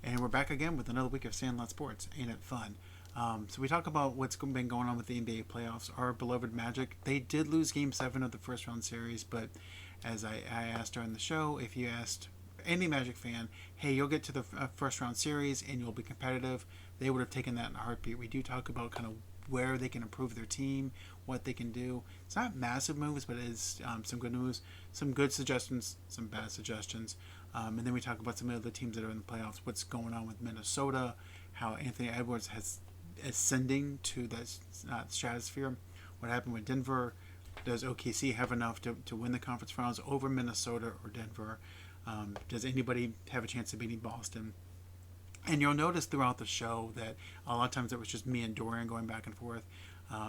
And we're back again with another week of Sandlot Sports. Ain't it fun? So we talk about what's been going on with the NBA playoffs. Our beloved Magic, they did lose Game 7 of the first round series, but as I asked during the show, if you asked any Magic fan, hey, you'll get to the first round series and you'll be competitive, they would have taken that in a heartbeat. We do talk about kind of where they can improve their team, what they can do. It's not massive moves, but it is some good moves, some good suggestions, some bad suggestions. And then we talk about some of the teams that are in the playoffs, what's going on with Minnesota, how Anthony Edwards has ascending to the stratosphere, what happened with Denver. Does OKC have enough to win the conference finals over Minnesota or Denver? Does anybody have a chance of beating Boston? And you'll notice throughout the show that a lot of times it was just me and Dorian going back and forth.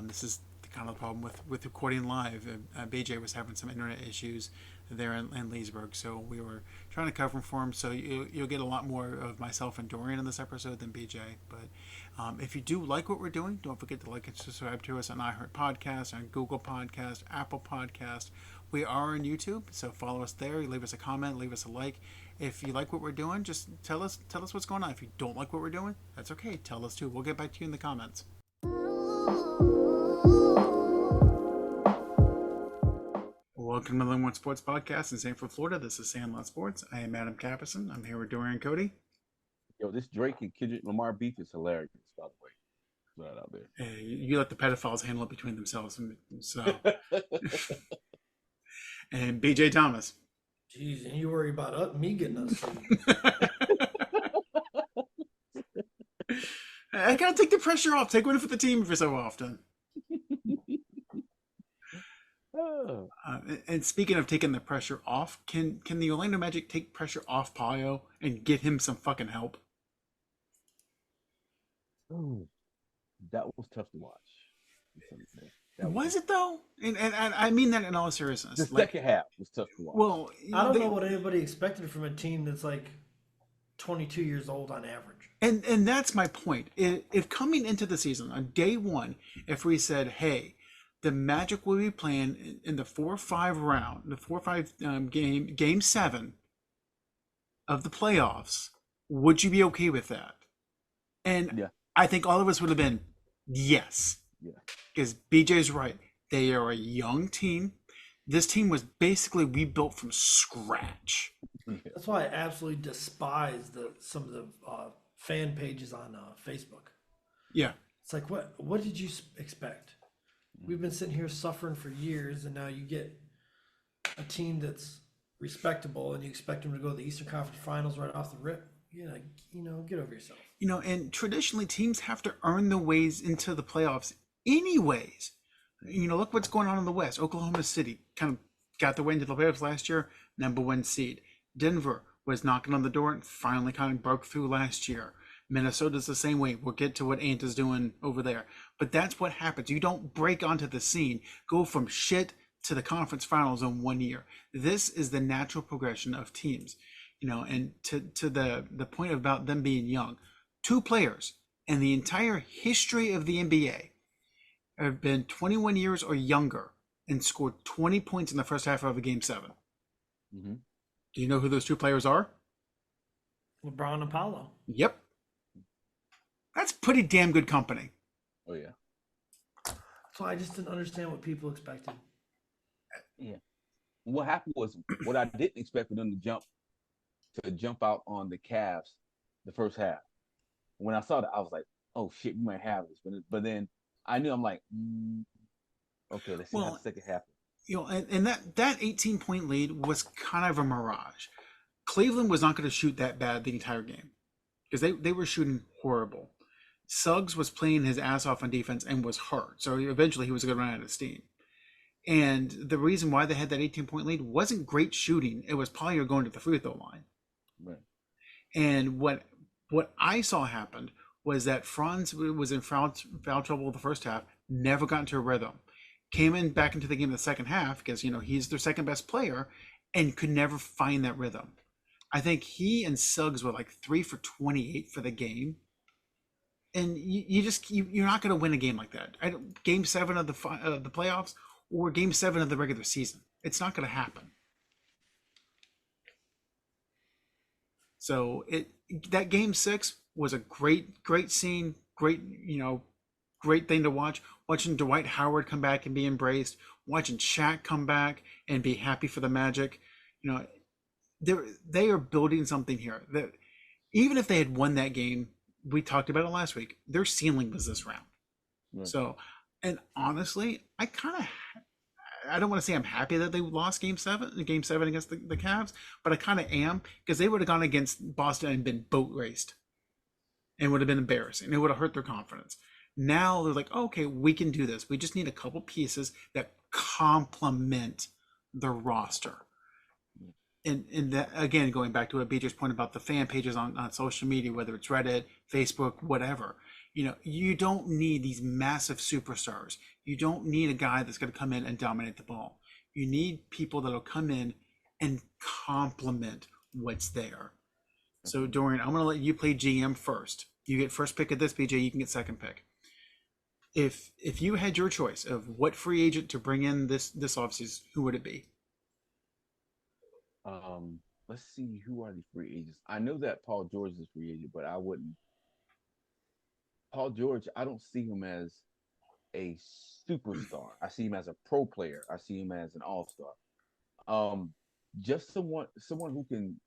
This is kind of the problem with recording live. BJ was having some internet issues there in Leesburg, so we were trying to cover for him. So you'll get a lot more of myself and Dorian in this episode than BJ. But if you do like what we're doing, don't forget to like and subscribe to us on iHeart Podcast, on Google Podcast, Apple Podcast. We are on YouTube, so follow us there. Leave us a comment, leave us a like. If you like what we're doing, just tell us what's going on. If you don't like what we're doing, that's okay. Tell us too. We'll get back to you in the comments. Welcome to the One Sports Podcast in Sanford, Florida. This is Sandlot Sports. I am Adam Capison. I'm here with Dorian Cody. Yo, this Drake and Kendrick Lamar beef is hilarious, by the way. Put that out there. Hey, you let the pedophiles handle it between themselves. So, and BJ Thomas. Jeez, and you worry about me getting us. I gotta take the pressure off. Take one for the team for so often. And speaking of taking the pressure off, can the Orlando Magic take pressure off Payo and get him some fucking help? Oh, that was tough to watch. Was it though? And I mean that in all seriousness. The second half was tough to watch. Well, I don't know what anybody expected from a team that's like 22 years old on average. And that's my point. If coming into the season on day one, if we said, hey, the Magic will be playing in the 4-5 round, the 4-5 game 7 of the playoffs, would you be okay with that? And yeah. I think all of us would have been yes. Yeah. Because BJ's right. They are a young team. This team was basically rebuilt from scratch. That's why I absolutely despise some of the fan pages on Facebook. Yeah. It's like, what did you expect? We've been sitting here suffering for years, and now you get a team that's respectable, and you expect them to go to the Eastern Conference Finals right off the rip. Yeah, get over yourself. And traditionally teams have to earn their ways into the playoffs anyways. Look what's going on in the West. Oklahoma City kind of got their way into the playoffs last year, #1 seed. Denver was knocking on the door and finally kind of broke through last year. Minnesota's the same way. We'll get to what Ant is doing over there. But that's what happens. You don't break onto the scene, go from shit to the conference finals in 1 year. This is the natural progression of teams. And to the point about them being young, 2 players in the entire history of the NBA have been 21 years or younger and scored 20 points in the first half of a game 7. Mm-hmm. Do you know who those 2 players are? LeBron and Paolo. Yep. That's pretty damn good company. Oh, yeah. So I just didn't understand what people expected. Yeah. What happened was, what I didn't expect for them to jump out on the Cavs the first half. When I saw that, I was like, oh, shit, we might have this. But then I knew, I'm like, okay, let's see how the second half. And that 18-point lead was kind of a mirage. Cleveland was not going to shoot that bad the entire game because they were shooting horrible. Suggs was playing his ass off on defense and was hurt. So eventually he was going to run out of steam. And the reason why they had that 18-point lead wasn't great shooting. It was Pollard going to the free throw line. Right. And what I saw happened was that Franz was in foul trouble the first half, never got into a rhythm. Came in back into the game in the second half because, he's their second best player and could never find that rhythm. I think he and Suggs were like 3 for 28 for the game. And you're not going to win a game like that. Game 7 of the playoffs or game 7 of the regular season. It's not going to happen. So that game 6 was a great scene, great thing to watch. Watching Dwight Howard come back and be embraced, watching Shaq come back and be happy for the Magic. You know, they are building something here. That even if they had won that game, we talked about it last week. Their ceiling was this round. Right. So, and honestly, I don't want to say I'm happy that they lost game seven against the Cavs, but I kind of am, because they would have gone against Boston and been boat raced and would have been embarrassing. It would have hurt their confidence. Now they're like, oh, okay, we can do this. We just need a couple pieces that complement the roster. And that, again, going back to what BJ's point about the fan pages on social media, whether it's Reddit, Facebook, whatever, you don't need these massive superstars. You don't need a guy that's going to come in and dominate the ball. You need people that'll come in and complement what's there. So Dorian, I'm going to let you play GM first. You get first pick of this, BJ. You can get second pick. If you had your choice of what free agent to bring in this offseason, who would it be? Let's see, who are the free agents? I know that Paul George is a free agent, but I wouldn't. Paul George, I don't see him as a superstar. I see him as a pro player. I see him as an all-star. Just someone who can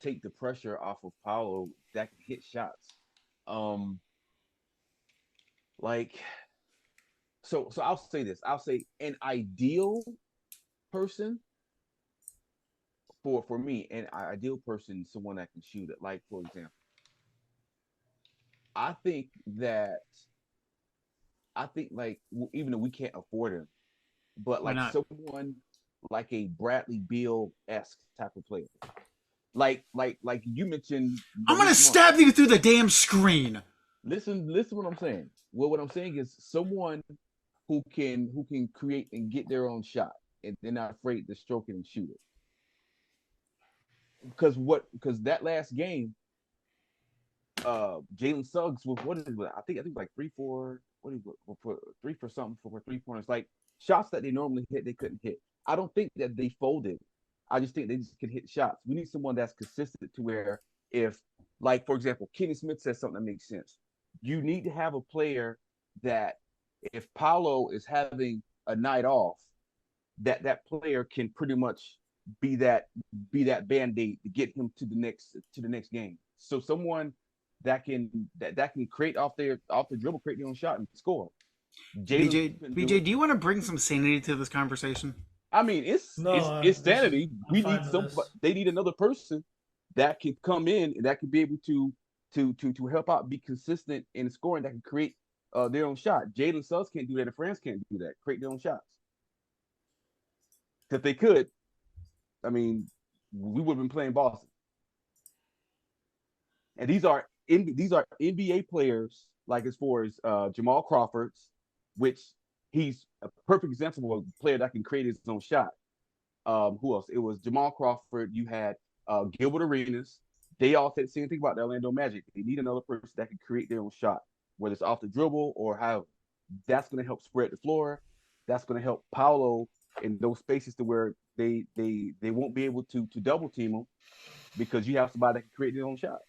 take the pressure off of Paolo, that can hit shots. Like so I'll say this. I'll say an ideal person for me, an ideal person, someone that can shoot it. Like, for example, I think that like even though we can't afford him, but Why like not? someone like a Bradley Beal-esque type of player. Like you mentioned I'm going to Malik Monk. stab you through the damn screen. Listen what I'm saying. Well, what I'm saying is someone who can create and get their own shot, and they're not afraid to stroke it and shoot it. Because that last game, Jalen Suggs was, what is it? I think like 3 for, what is it, for 3 for something, for 3 pointers, like shots that they normally hit, they couldn't hit. I don't think that they folded. I just think they just can hit shots. We need someone that's consistent to where, if, like, for example, Kenny Smith says something that makes sense. You need to have a player that, if Paolo is having a night off, that player can pretty much be that band-aid to get him to the next game. So someone that can create off the dribble, create their own shot and score. BJ, do you want to bring some sanity to this conversation? I mean, it's sanity. We need they need another person that can come in and that can be able to help out, be consistent in scoring, that can create their own shot. Jalen Suggs can't do that. The France can't do that. Create their own shots. If they could, I mean, we would have been playing Boston. And these are NBA players, like as far as Jamal Crawford's, which he's a perfect example of a player that can create his own shot. Who else? It was Jamal Crawford. You had Gilbert Arenas. They all said the same thing about the Orlando Magic. They need another person that can create their own shot, whether it's off the dribble or how. That's going to help spread the floor. That's going to help Paolo in those spaces to where they won't be able to double team them, because you have somebody that can create their own shot.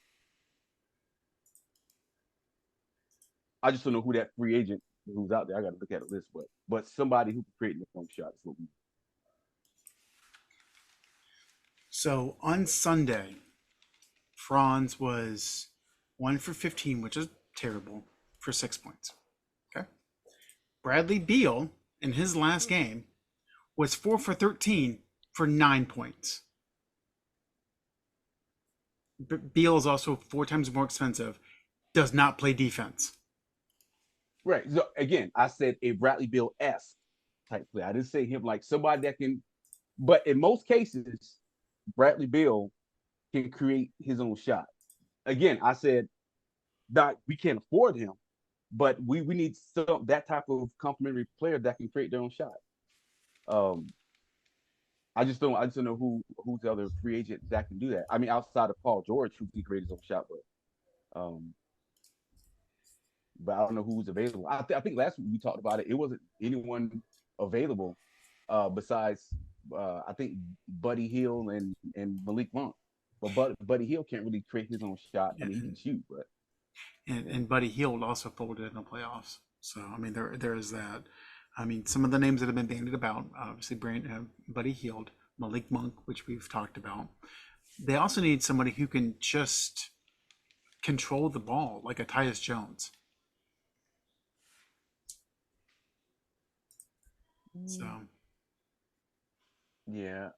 I just don't know who that free agent who's out there. I got to look at a list, but somebody who can create their own shot is what we. So on Sunday, Franz was 1 for 15, which is terrible, for 6 points. Okay. Bradley Beal in his last game was 4 for 13 for 9 points. Beal is also 4 times more expensive, does not play defense. Right. So again, I said a Bradley Beal-esque type player. I didn't say him like somebody that can, but in most cases, Bradley Beal can create his own shot. Again, I said that we can't afford him, but we need that type of complementary player that can create their own shot. I just don't know who's the other free agent that can do that. I mean, outside of Paul George, who can create his own shot, but I don't know who's available. I think last week we talked about it. It wasn't anyone available besides I think Buddy Hield and Malik Monk. But Buddy Hill can't really create his own shot. I Yeah, mean, he can shoot, but yeah. and Buddy Hield also folded in the playoffs. So I mean, there is that. I mean, some of the names that have been bandied about, obviously, Buddy Hield, Malik Monk, which we've talked about. They also need somebody who can just control the ball, like a Tyus Jones. So Yeah.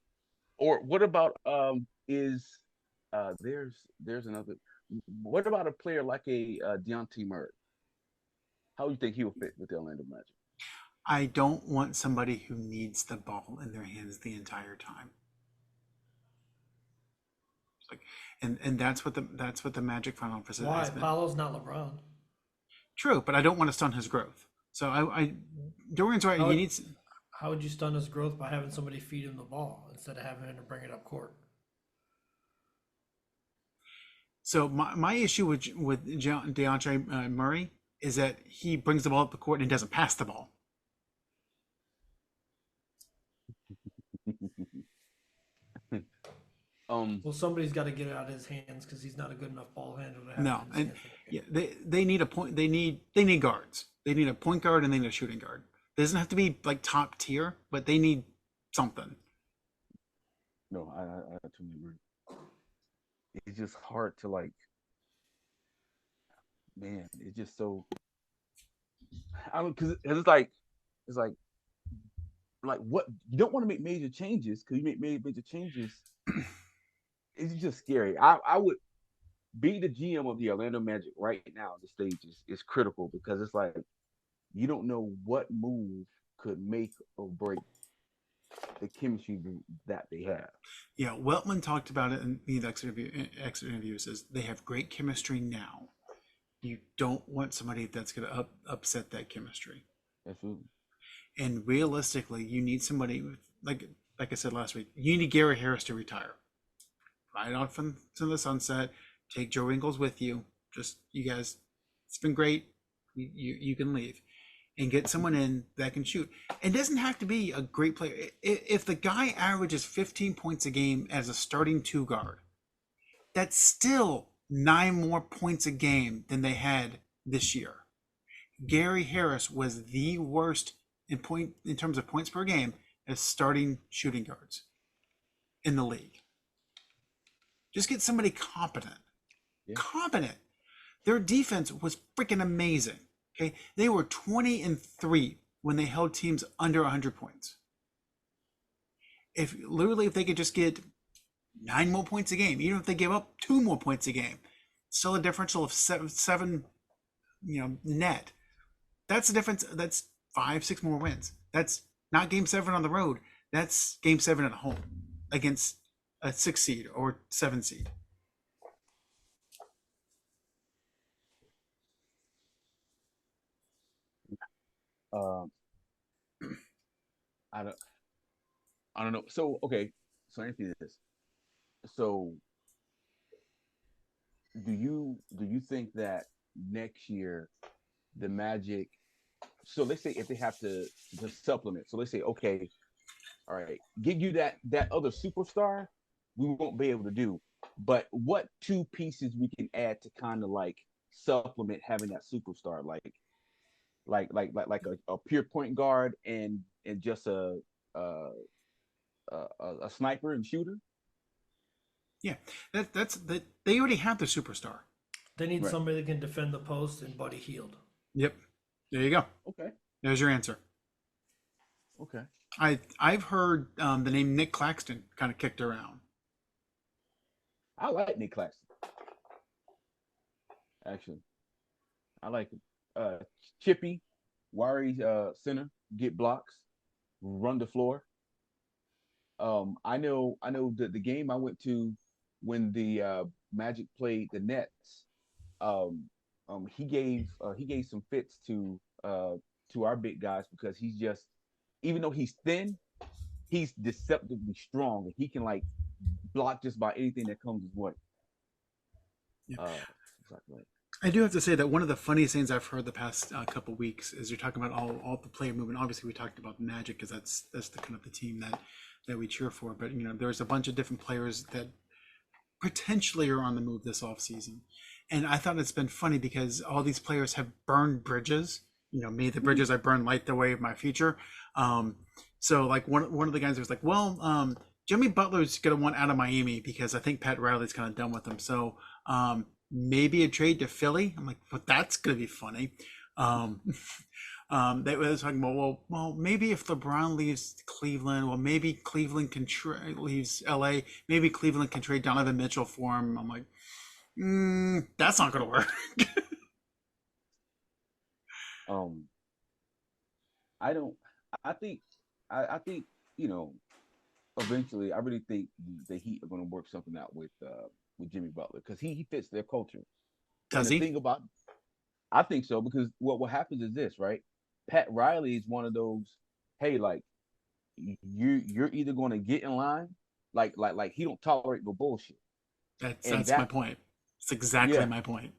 Or what about is there's another what about a player like a Deontay Murray? How do you think he will fit with the Orlando Magic? I don't want somebody who needs the ball in their hands the entire time. It's like, and that's what the Magic front office Why? has been. Paolo's not LeBron. True, but I don't want to stun his growth. So Dorian's right. How He would, needs. how would you stun his growth by having somebody feed him the ball instead of having him to bring it up court? So my issue with DeAndre Murray is that he brings the ball up the court and doesn't pass the ball. Well, somebody's got to get it out of his hands because he's not a good enough ball handler to have No, it in his and hands. yeah, they need a point. They need guards. They need a point guard and they need a shooting guard. It doesn't have to be like top tier, but they need something. No, I totally agree. It's just hard to like, man. It's just so I don't because it's like what you don't want to make major changes because you make major changes. It's just scary. I would be the GM of the Orlando Magic right now. The stage is critical because it's like you don't know what move could make or break the chemistry that they have. Yeah, Weltman talked about it in the exit interview. Says they have great chemistry now. You don't want somebody that's going to upset that chemistry. Absolutely. And realistically, you need somebody like I said last week. You need Gary Harris to retire. Ride off into the sunset. Take Joe Ingles with you. Just you guys. It's been great. You can leave. And get someone in that can shoot. It doesn't have to be a great player. If the guy averages 15 points a game as a starting two guard, that's still 9 more points a game than they had this year. Gary Harris was the worst in terms of points per game as starting shooting guards in the league. Just get somebody competent. Yeah. Competent. Their defense was freaking amazing. Okay, they were 20-3 when they held teams under 100 points. If they could just get 9 more points a game, even if they give up 2 more points a game, still a differential of seven, net. That's the difference. That's 5-6 more wins. That's not game 7 on the road. That's game 7 at home against a 6 seed or 7 seed. Um, I don't. I don't know. So okay. So Anthony, this. So do you think that next year the Magic? So let's say if they have to supplement. So let's say okay, all right, give you that other superstar, we won't be able to do. But what two pieces we can add to kind of like supplement having that superstar, like a pure point guard and just a a sniper and shooter. Yeah, that's that. They already have the superstar. They need Right. somebody that can defend the post and Buddy Hield. Yep. There you go. Okay. There's your answer. Okay. I've heard the name Nick Claxton kind of kicked around. I like Nick Claxton. Actually, I like him. Chippy, wiry center, get blocks, run the floor. I know that the game I went to when the Magic played the Nets. Um, he gave some fits to our big guys because he's just even though he's thin, he's deceptively strong and he can like block just about anything that comes his way. Yeah. Uh, like, I do have to say that one of the funniest things I've heard the past couple weeks is you're talking about all the player movement. Obviously, we talked about the Magic because that's the kind of the team that we cheer for. But there's a bunch of different players that potentially are on the move this offseason. And I thought it's been funny because all these players have burned bridges. Me, the bridges I burn light the way of my future. So like one of the guys was like, well, Jimmy Butler's gonna want out of Miami because I think Pat Riley's kind of done with him. So maybe a trade to Philly. I'm like, but that's gonna be funny. They were talking about, well, maybe if LeBron leaves Cleveland, well, maybe Cleveland can leaves LA. Maybe Cleveland can trade Donovan Mitchell for him. I'm like, that's not gonna work. I don't. I think. I think eventually, I really think the Heat are going to work something out with Jimmy Butler because he fits their culture. Does and the he? thing about, I think so because what happens is this, right? Pat Riley is one of those. Hey, like you're either going to get in line, like he don't tolerate no bullshit. And That's my point. It's exactly yeah, my point.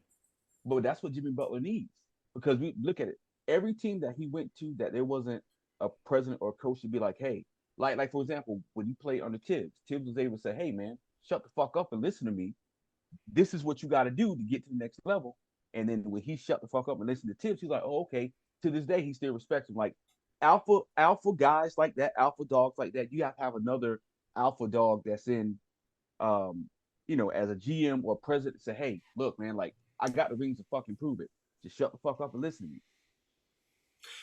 but that's what Jimmy Butler needs because we look at it. Every team that he went to that there wasn't a president or coach to be like, hey, like for example, when you play under Tibbs, Tibbs was able to say, hey man, shut the fuck up and listen to me. This is what you got to do to get to the next level. And then when he shut the fuck up and listened to Tibbs, he's like, oh, okay. To this day, he still respects him. Like alpha guys like that, alpha dogs like that. You have to have another alpha dog that's in, as a GM or president, say, hey, look, man, like I got the rings to fucking prove it. Just shut the fuck up and listen to me.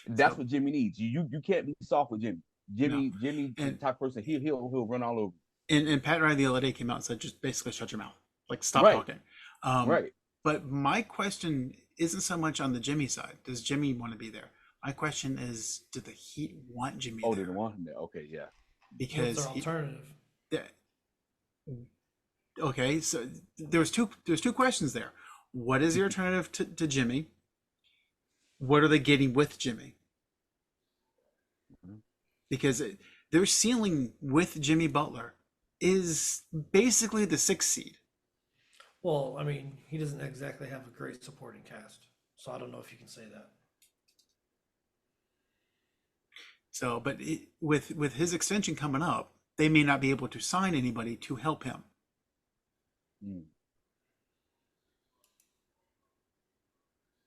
That's So what Jimmy needs. You can't be soft with Jimmy. no, Jimmy, the and type of person he'll run all over. and Pat Riley the other day came out and said, just basically shut your mouth, like stop Right, talking. Um, right. but my question isn't so much on the Jimmy side. Does Jimmy want to be there? My question is, do the Heat want Jimmy Oh, there? they don't want him there. Okay, yeah. What's Because their alternative? okay, so there's two questions there. What is the alternative to Jimmy? What are they getting with Jimmy? Because their ceiling with Jimmy Butler is basically the 6th seed. Well, I mean, he doesn't exactly have a great supporting cast, so I don't know if you can say that. So, but with his extension coming up, they may not be able to sign anybody to help him. Mm.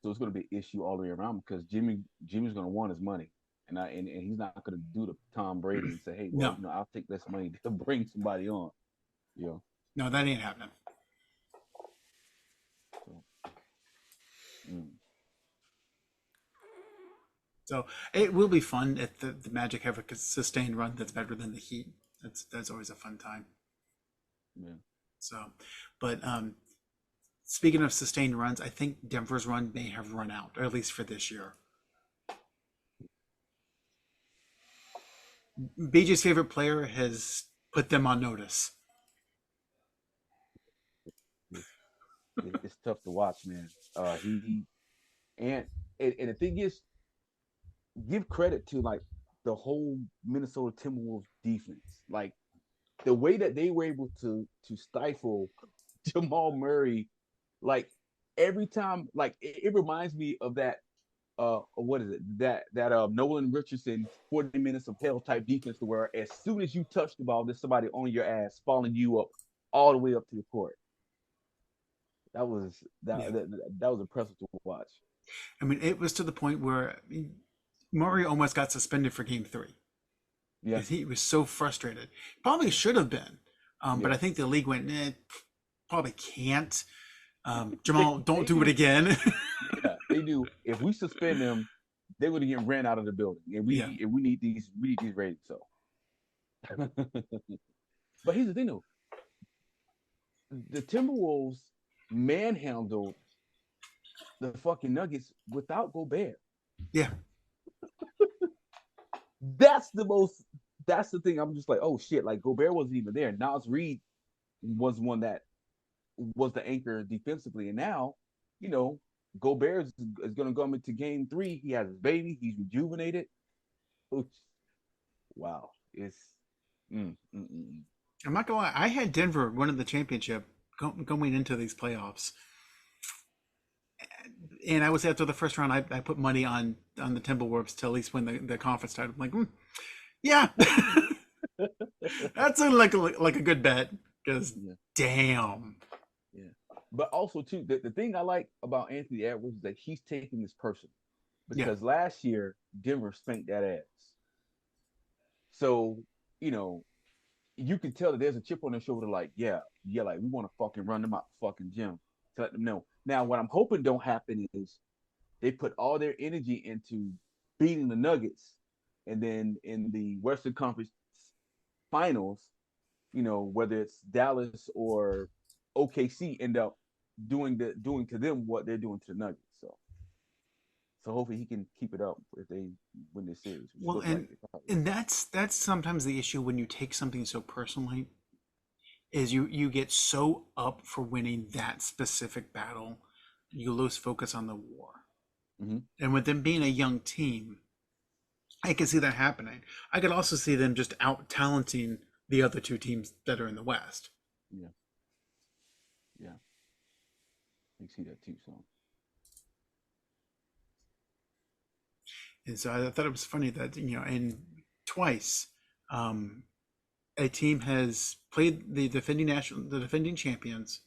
So it's going to be an issue all the way around because Jimmy's going to want his money, and he's not going to do the Tom Brady and say, hey, well, No, I'll take this money to bring somebody on. You know. no, that ain't happening. So, mm. So it will be fun if the Magic have a sustained run that's better than the Heat. That's always a fun time. Yeah. So, but speaking of sustained runs, I think Denver's run may have run out, or at least for this year. BJ's favorite player has put them on notice. It's tough to watch, man. He and the thing is, give credit to like the whole Minnesota Timberwolves defense. Like the way that they were able to stifle Jamal Murray, like every time, like it reminds me of that what is it? That Nolan Richardson 40 minutes of hell type defense to where as soon as you touch the ball, there's somebody on your ass following you up all the way up to the court. That was Yeah. that was impressive to watch. I mean, it was to the point where Murray almost got suspended for Game 3. Yeah. He was so frustrated. Probably should have been, but I think the league went, probably can't. Jamal, don't do it again. Yeah, they do. If we suspend them, they would get ran out of the building, and we need these ratings. So, but here's the thing, though: the Timberwolves manhandled the fucking Nuggets without Gobert. Yeah, That's the thing. I'm just like, oh shit! Like Gobert wasn't even there. Nas Reed was one that was the anchor defensively, and now, Gobert is going to go into Game 3. He has his baby. He's rejuvenated. Oof. Wow, it's. Mm. I'm not gonna lie. I had Denver winning the championship going into these playoffs, and I was after the first round. I put money on the Timberwolves to at least win the conference title. I'm like, yeah, that sounded like a good bet. Because Yeah. damn. Yeah. But also too, the thing I like about Anthony Edwards is that he's taking this personal. Yeah. Because last year Denver spanked that ass. So, you know, you can tell that there's a chip on their shoulder, like, yeah, like we want to fucking run them out the fucking gym to let them know. Now, what I'm hoping don't happen is they put all their energy into beating the Nuggets, and then in the Western Conference Finals, whether it's Dallas or OKC, end up doing to them what they're doing to the Nuggets. So hopefully he can keep it up if they win this series, which Well, look and like they probably and that's sometimes the issue when you take something so personally, is you get so up for winning that specific battle, you lose focus on the war. will. Hmm. And with them being a young team, I can see that happening. I could also see them just out talenting the other two teams that are in the West. Yeah, yeah, you see that too. So And so I thought it was funny that, and twice, um, a team has played the defending champions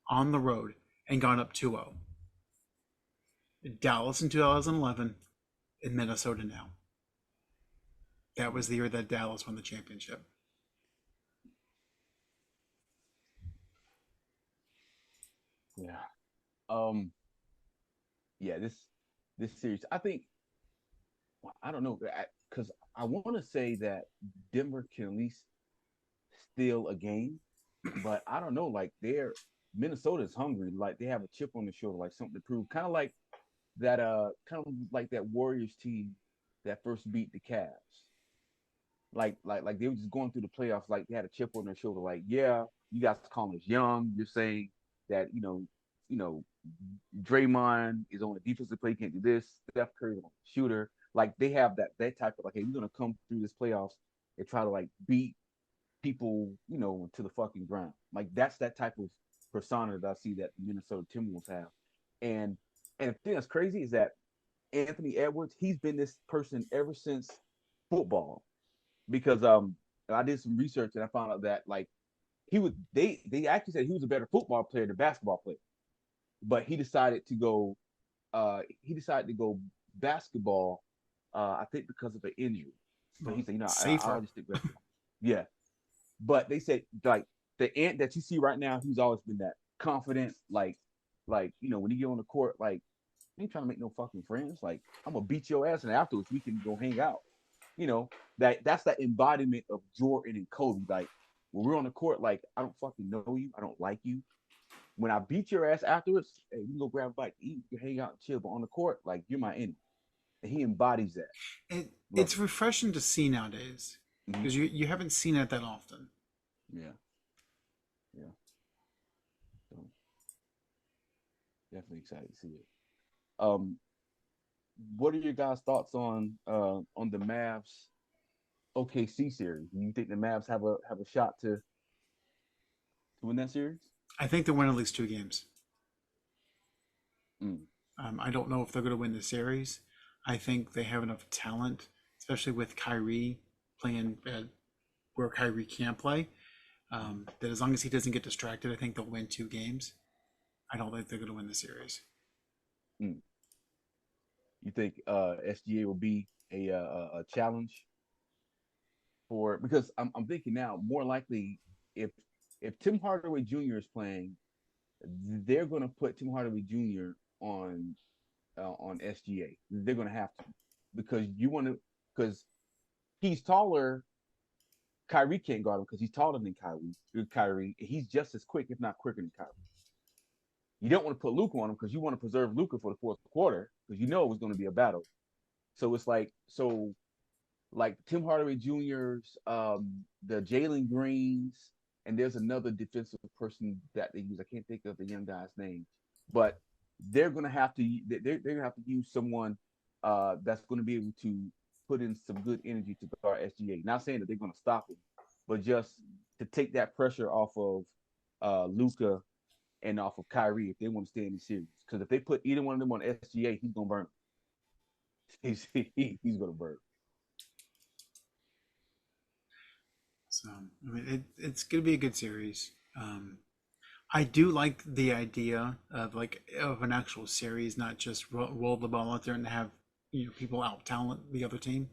on the road and gone up 2-0. Dallas in 2011 and Minnesota now. That was the year that Dallas won the championship. yeah, um, yeah, this series, I think, well, I don't know, because I want to say that Denver can at least steal a game, but I don't know. Like Minnesota is hungry. Like they have a chip on the shoulder, like something to prove. Kind of like that Warriors team that first beat the Cavs. Like they were just going through the playoffs. Like they had a chip on their shoulder. Like, yeah, you guys call us young. You're saying that you know, Draymond is on the defensive play, can't do this. Steph Curry's on the shooter. Like they have that type of, like, hey, we're gonna come through this playoffs and try to like beat people, to the fucking ground. Like that's that type of persona that I see that the Minnesota Timberwolves have. And the thing that's crazy is that Anthony Edwards, he's been this person ever since football. Because I did some research and I found out that like they actually said he was a better football player than basketball player. But he decided to go basketball, I think because of an injury. So Well, he said, I'll safer. just stick basketball. Yeah. But they said like the Ant that you see right now, he's always been that confident, like when you get on the court, like I ain't trying to make no fucking friends. Like I'm gonna beat your ass, and afterwards we can go hang out. That's that embodiment of Jordan and Kobe. Like when we're on the court, like I don't fucking know you, I don't like you. When I beat your ass afterwards, hey, we can go grab a bite, eat, we can hang out, and chill. But on the court, like you're my enemy, and he embodies that. Love It's refreshing to see nowadays it. because you haven't seen it that often. Yeah, yeah. So definitely excited to see it. Um, what are your guys' thoughts on the Mavs OKC series? Do you think the Mavs have a shot to win that series? I think they'll win at least two games. Mm. I don't know if they're going to win the series. I think they have enough talent, especially with Kyrie playing where Kyrie can't play. That as long as he doesn't get distracted, I think they'll win two games. I don't think they're going to win the series. Mm. You think SGA will be a challenge for, because I'm thinking now more likely if Tim Hardaway Jr. is playing, they're going to put Tim Hardaway Jr. on SGA. They're going to have to, because you want to, because he's taller. Kyrie can't guard him because he's taller than Kyrie, he's just as quick, if not quicker than Kyrie. You don't want to put Luka on him because you want to preserve Luka for the fourth quarter because you know it was going to be a battle. So it's like Tim Hardaway Jr.'s, the Jalen Greens, and there's another defensive person that they use. I can't think of the young guy's name, but they're gonna have to use someone that's going to be able to put in some good energy to guard SGA. Not saying that they're going to stop him, but just to take that pressure off of Luca and off of Kyrie if they want to stay in the series. Because if they put either one of them on SGA, he's going to burn. He's going to burn. So I mean, it's going to be a good series. Um, I do like the idea of of an actual series, not just roll the ball out there and have people out talent the other team.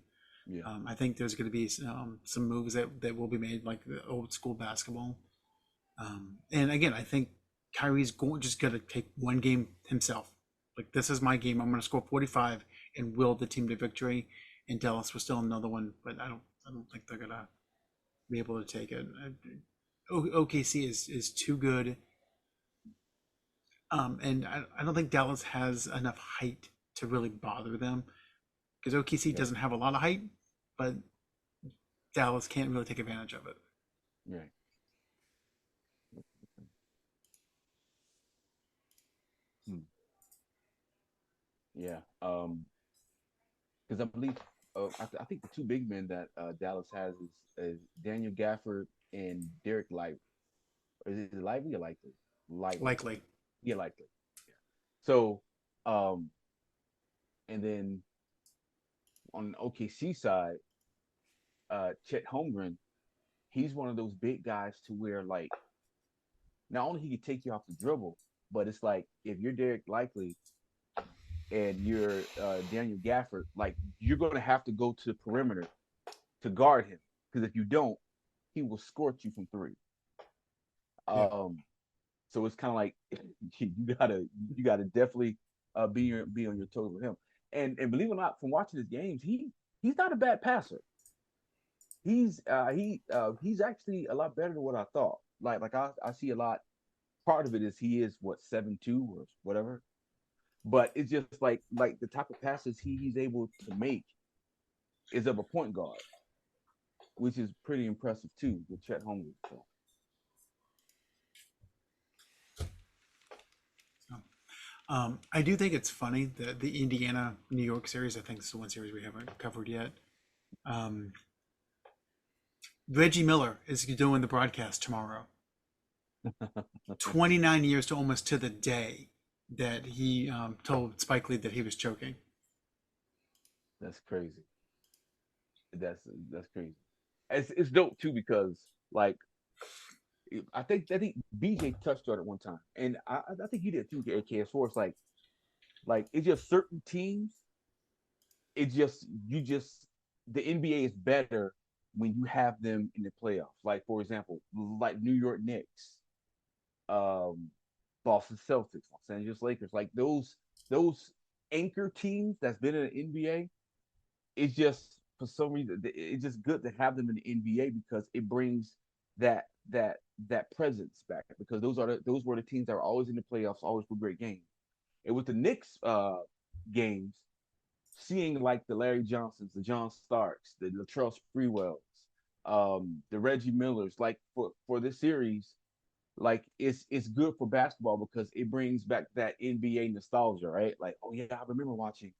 Yeah. I think there's going to be some moves that will be made like the old school basketball. And again, I think Kyrie's just going to take one game himself. Like, this is my game. I'm going to score 45 and will the team to victory. And Dallas was still another one, but I don't think they're going to be able to take it. OKC is too good. And I don't think Dallas has enough height to really bother them, because OKC Okay. doesn't have a lot of height, but Dallas can't really take advantage of it. Right. Hmm. Yeah. Because I believe I think the two big men that Dallas has is Daniel Gafford and Derek Light. Is it Lively or Likely? Lively. Likely. Yeah, Likely. Yeah. So, um, and then on the OKC side, Chet Holmgren, he's one of those big guys to where like not only he can take you off the dribble, but it's like if you're Derek Likely and you're Daniel Gafford, like you're going to have to go to the perimeter to guard him because if you don't, he will scorch you from three. Yeah. So it's kind of like you gotta definitely be on your toes with him. And believe it or not, from watching his games, he's not a bad passer. He's actually a lot better than what I thought. I see a lot. Part of it is he is what 7'2" or whatever, but it's just like the type of passes he's able to make is of a point guard, which is pretty impressive too with Chet Holmgren. So I do think it's funny that the Indiana New York series, I think, is the one series we haven't covered yet. Um, Reggie Miller is doing the broadcast tomorrow. 29 years to almost to the day that he told Spike Lee that he was choking. that's crazy. That's crazy. It's dope too because like I think BJ touched on it one time, and I think you did too, AK. As far as like it's just certain teams. It just you just the NBA is better when you have them in the playoffs. Like for example, like New York Knicks, um, Boston Celtics, Los Angeles Lakers, like those anchor teams that's been in the NBA. It's just for some reason it's just good to have them in the NBA because it brings that that that presence back because those were the teams that were always in the playoffs, always were great games. And with the Knicks games, seeing like the Larry Johnsons, the John Starks, the Latrell Sprewells, the Reggie Millers, like for this series, like it's good for basketball because it brings back that NBA nostalgia, right? Like, oh yeah, I remember watching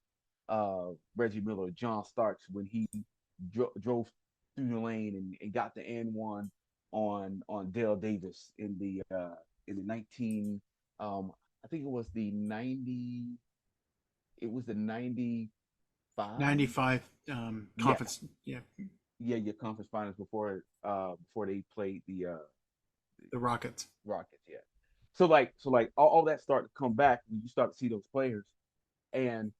Reggie Miller, John Starks when he drove through the lane and got the N1 on Dale Davis in the 19 I think it was the 95. 95 Yeah, conference. Yeah. yeah, your conference finals before they played the The Rockets. Rockets. Yeah. So like all that start to come back when you start to see those players and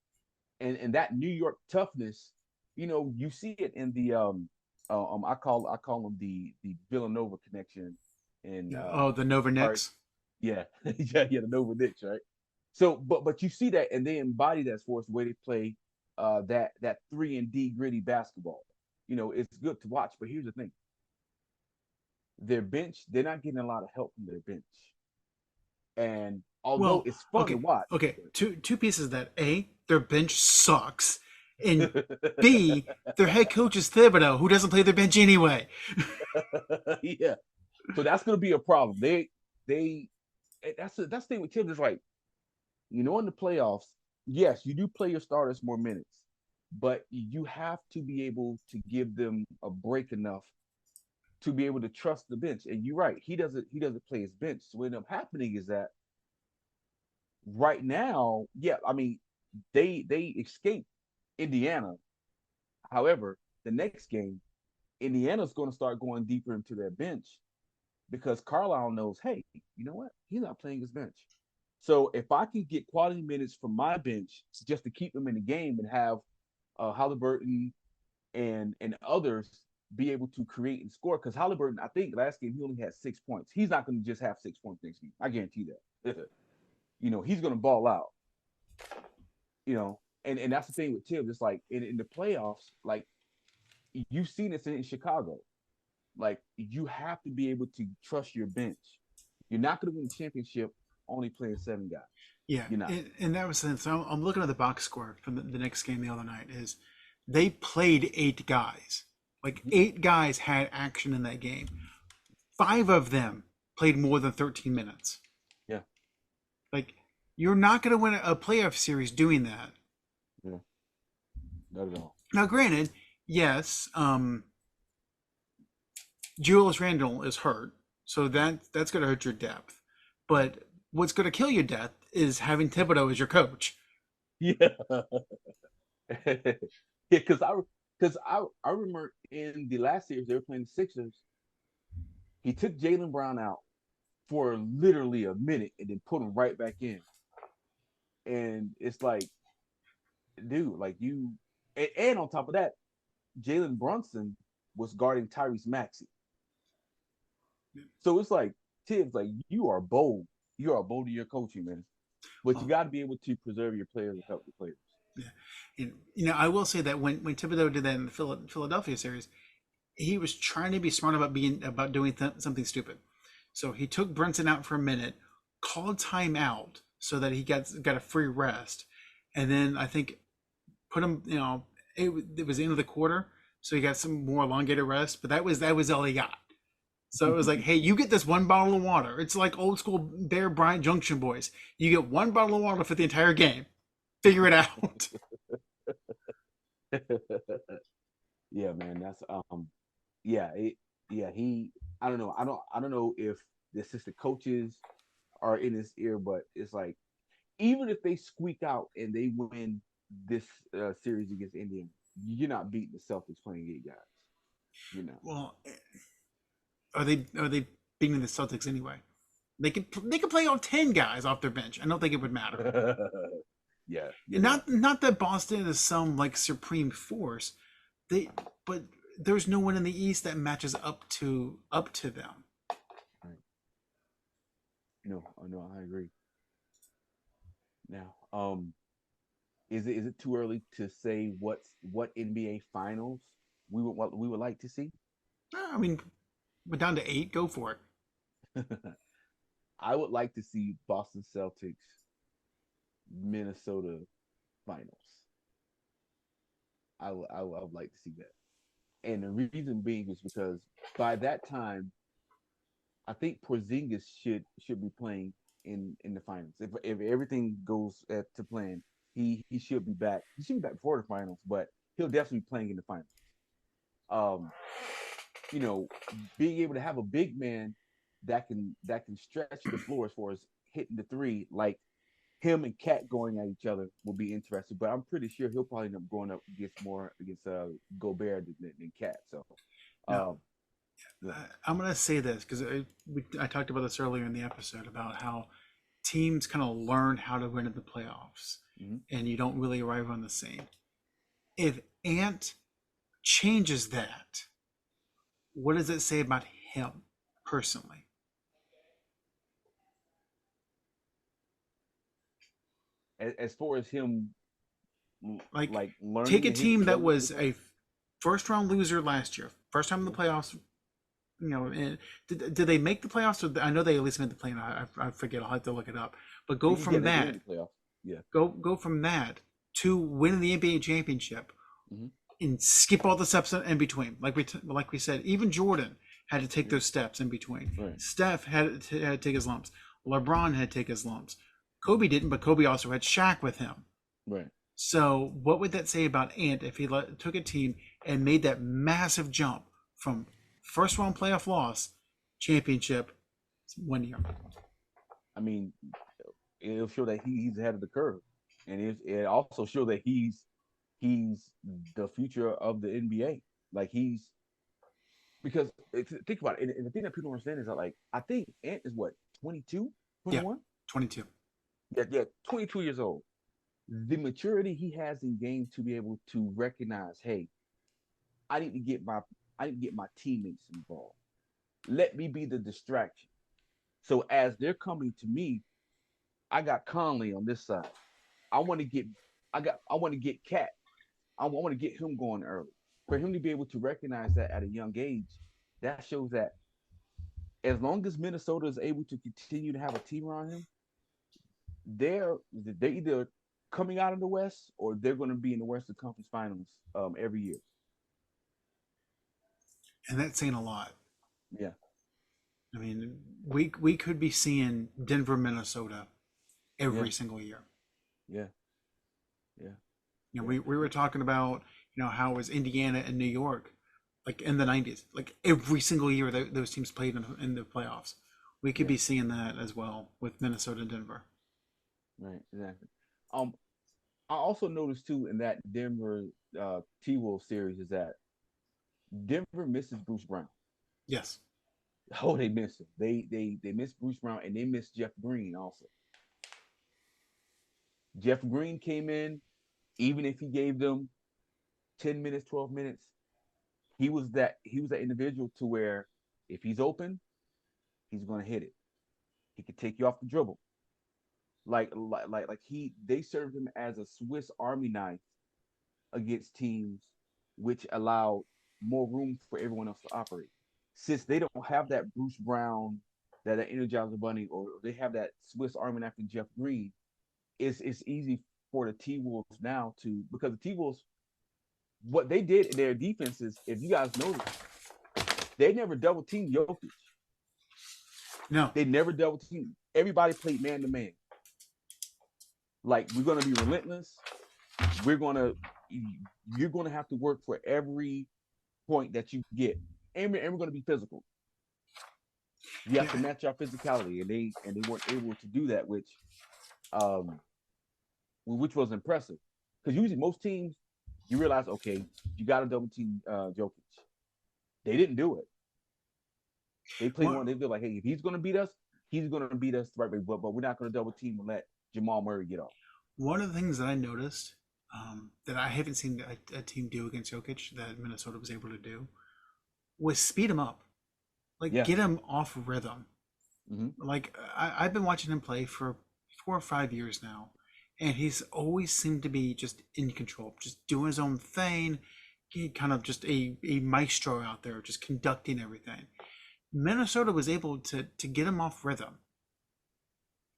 and that New York toughness, you see it in the I call them the Villanova connection in Yeah. Oh, the Nova part Knicks. yeah yeah the Nova Knicks, right? So but you see that and they embody that for us the way they play that 3 and D gritty basketball. It's good to watch, but here's the thing: their bench, they're not getting a lot of help from their bench. And although Well, it's fun to okay, watch, okay. Two pieces of that. A, their bench sucks, and B, their head coach is Thibodeau, who doesn't play their bench anyway. yeah, so that's gonna be a problem. They that's the thing with Tibbs is like, in the playoffs, yes, you do play your starters more minutes, but you have to be able to give them a break enough to be able to trust the bench. And you're right, he doesn't play his bench. So what ended up happening is that right now, yeah, I mean, they escaped Indiana. However, the next game, Indiana's going to start going deeper into their bench because Carlisle knows, hey, you know what? He's not playing his bench. So if I can get quality minutes from my bench just to keep him in the game and have Halliburton and others be able to create and score, because Halliburton, I think last game he only had 6 points. He's not going to just have 6 points next game. I guarantee that. He's going to ball out. And that's the thing with Tibbs. It's like in the playoffs, like you've seen this in Chicago. Like you have to be able to trust your bench. You're not going to win the championship only playing 7 guys. Yeah, You're not. and that was so. I'm looking at the box score from the next game the other night. Is they played 8 guys. Like 8 guys had action in that game. 5 of them played more than 13 minutes. Yeah. Like you're not going to win a playoff series doing that. Yeah. Not at all. Now, granted, yes, Julius Randle is hurt, so that's going to hurt your depth. But what's going to kill your depth is having Thibodeau as your coach. Yeah. Yeah, because I remember in the last series they were playing the Sixers. He took Jaylen Brown out for literally a minute and then put him right back in. And it's like, dude, like and on top of that, Jalen Brunson was guarding Tyrese Maxey. So it's like, Tibbs, like you are bold. You are bold in your coaching, man. But you got to be able to preserve your players and help the players. Yeah, and I will say that when Thibodeau did that in the Philadelphia series, he was trying to be smart about doing something stupid. So he took Brunson out for a minute, called timeout so that he got a free rest, and then I think put him. It was the end of the quarter, so he got some more elongated rest. But that was all he got. So it was like, hey, you get this 1 bottle of water. It's like old school Bear Bryant Junction boys. You get 1 bottle of water for the entire game. Figure it out. Yeah, man. That's I don't know. I don't know if the assistant coaches are in his ear, but it's like even if they squeak out and they win this series against Indiana, you're not beating the Celtics playing 8 guys. Well, are they beating the Celtics anyway? They could play all 10 guys off their bench. I don't think it would matter. Yeah. Not that Boston is some like supreme force. But there's no one in the East that matches up to them. Right. No, I agree. Now, is it too early to say what NBA finals we would like to see? I mean, we're down to 8. Go for it. I would like to see Boston Celtics Minnesota finals. I would like to see that. And the reason being is because by that time, I think Porzingis should be playing in the finals. If everything goes to plan, he should be back. He should be back before the finals, but he'll definitely be playing in the finals. Being able to have a big man that can stretch the floor as far as hitting the three, like him and Cat going at each other will be interesting. But I'm pretty sure he'll probably end up going up against Gobert than Cat. So, I'm gonna say this because I talked about this earlier in the episode about how teams kind of learn how to win in the playoffs, and you don't really arrive on the same. If Ant changes that, what does it say about him personally? as far as him, Like learning, take a team that was a first round loser last year, first time in the playoffs. And did they make the playoffs? Or I know they at least made the play. I forget. I'll have to look it up. But go from that. Yeah. Go from that to winning the NBA championship, and skip all the steps in between. Like we said, even Jordan had to take those steps in between. Right. Steph had to take his lumps. LeBron had to take his lumps. Kobe didn't, but Kobe also had Shaq with him. Right. So what would that say about Ant if he took a team and made that massive jump from first round playoff loss, championship, 1 year? I mean, it'll show that he's ahead of the curve, and it also show that he's the future of the NBA. Like he's because think about it, and the thing that people don't understand is that like I think Ant is what 22, Yeah, 21. 22. Yeah, 22 years old. The maturity he has in game to be able to recognize, hey, I need to get my I need to get my teammates involved. Let me be the distraction. So as they're coming to me, I got Conley on this side. I want to get I want to get Cat. I want to get him going early. For him to be able to recognize that at a young age, that shows that as long as Minnesota is able to continue to have a team around him, they're either coming out of the West or they're going to be in the Western Conference Finals every year. And that's saying a lot. Yeah, I mean, we could be seeing Denver, Minnesota yeah, every single year. yeah, yeah, You know, yeah, we were talking about, how it was Indiana and New York, like in the 90s, like every single year that those teams played in the playoffs. We could yeah. be seeing that as well with Minnesota and Denver. Right, exactly. Um, I also noticed too in that Denver T Wolf series is that Denver misses Bruce Brown. Yes. Oh, they miss him. They miss Bruce Brown and they miss Jeff Green also. Jeff Green came in, even if he gave them 10 minutes, 12 minutes, he was that individual to where if he's open, he's gonna hit it. He could take you off the dribble. Like he they served him as a Swiss Army knife against teams which allowed more room for everyone else to operate. Since they don't have that Bruce Brown, that Energizer Bunny, or they have that Swiss Army knife in Jeff Green, it's easy for the T Wolves now to because the T Wolves what they did in their defenses, if you guys noticed, they never double teamed Jokic. No. They never double teamed. Everybody played man to man. Like we're gonna be relentless. We're gonna you're gonna have to work for every point that you get, and we're gonna be physical. You have to Yeah. match our physicality, and they weren't able to do that, um which was impressive. Because usually most teams, you realize, okay, you got to double team Jokic. They didn't do it. They played What one. They feel like, hey, if he's gonna beat us, he's gonna beat us the right way. But we're not gonna double team and let Jamal Murray get off. One of the things that I noticed, that I haven't seen a team do against Jokic that Minnesota was able to do was speed him up, like Yeah. get him off rhythm. Mm-hmm. Like I've been watching him play for 4 or 5 years now, and he's always seemed to be just in control, just doing his own thing. He kind of just a maestro out there, just conducting everything. Minnesota was able to get him off rhythm,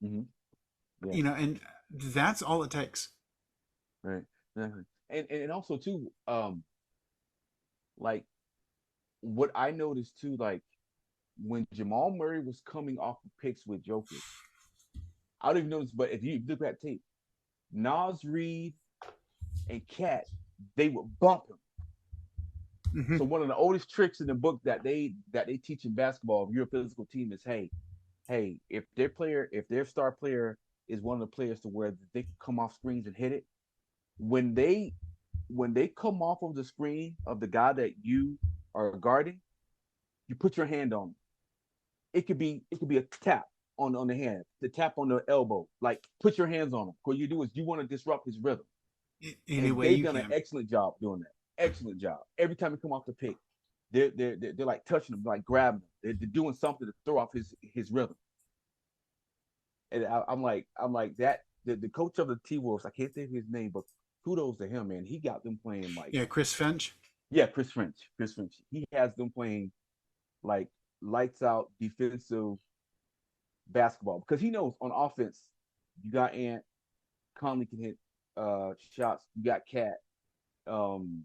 Mm-hmm. Yeah. and that's all it takes. Right. Exactly. And also too, like what I noticed too, like when Jamal Murray was coming off of picks with Jokic, I don't even notice, but if you look at tape, Nas Reed and Cat, they would bump him. Hmm. So one of the oldest tricks in the book that they teach in basketball, if you're a physical team, is hey, if their star player is one of the players to where they can come off screens and hit it, when they come off of the screen of the guy that you are guarding, you put your hand on him. It could be a tap on the hand, the tap on the elbow. Like put your hands on him. What you do is you want to disrupt his rhythm. Any And way they've you done an can. excellent job doing that. Excellent job. Every time he come off the pick, they're like touching him, like grabbing him. They're doing something to throw off his rhythm. And I'm like that. The coach of the T Wolves, I can't think of his name, but kudos to him, man. He got them playing like Yeah, Chris Finch. yeah, Chris French. Chris French. He has them playing like lights out defensive basketball because he knows on offense you got Ant, Conley can hit shots. You got Cat, um,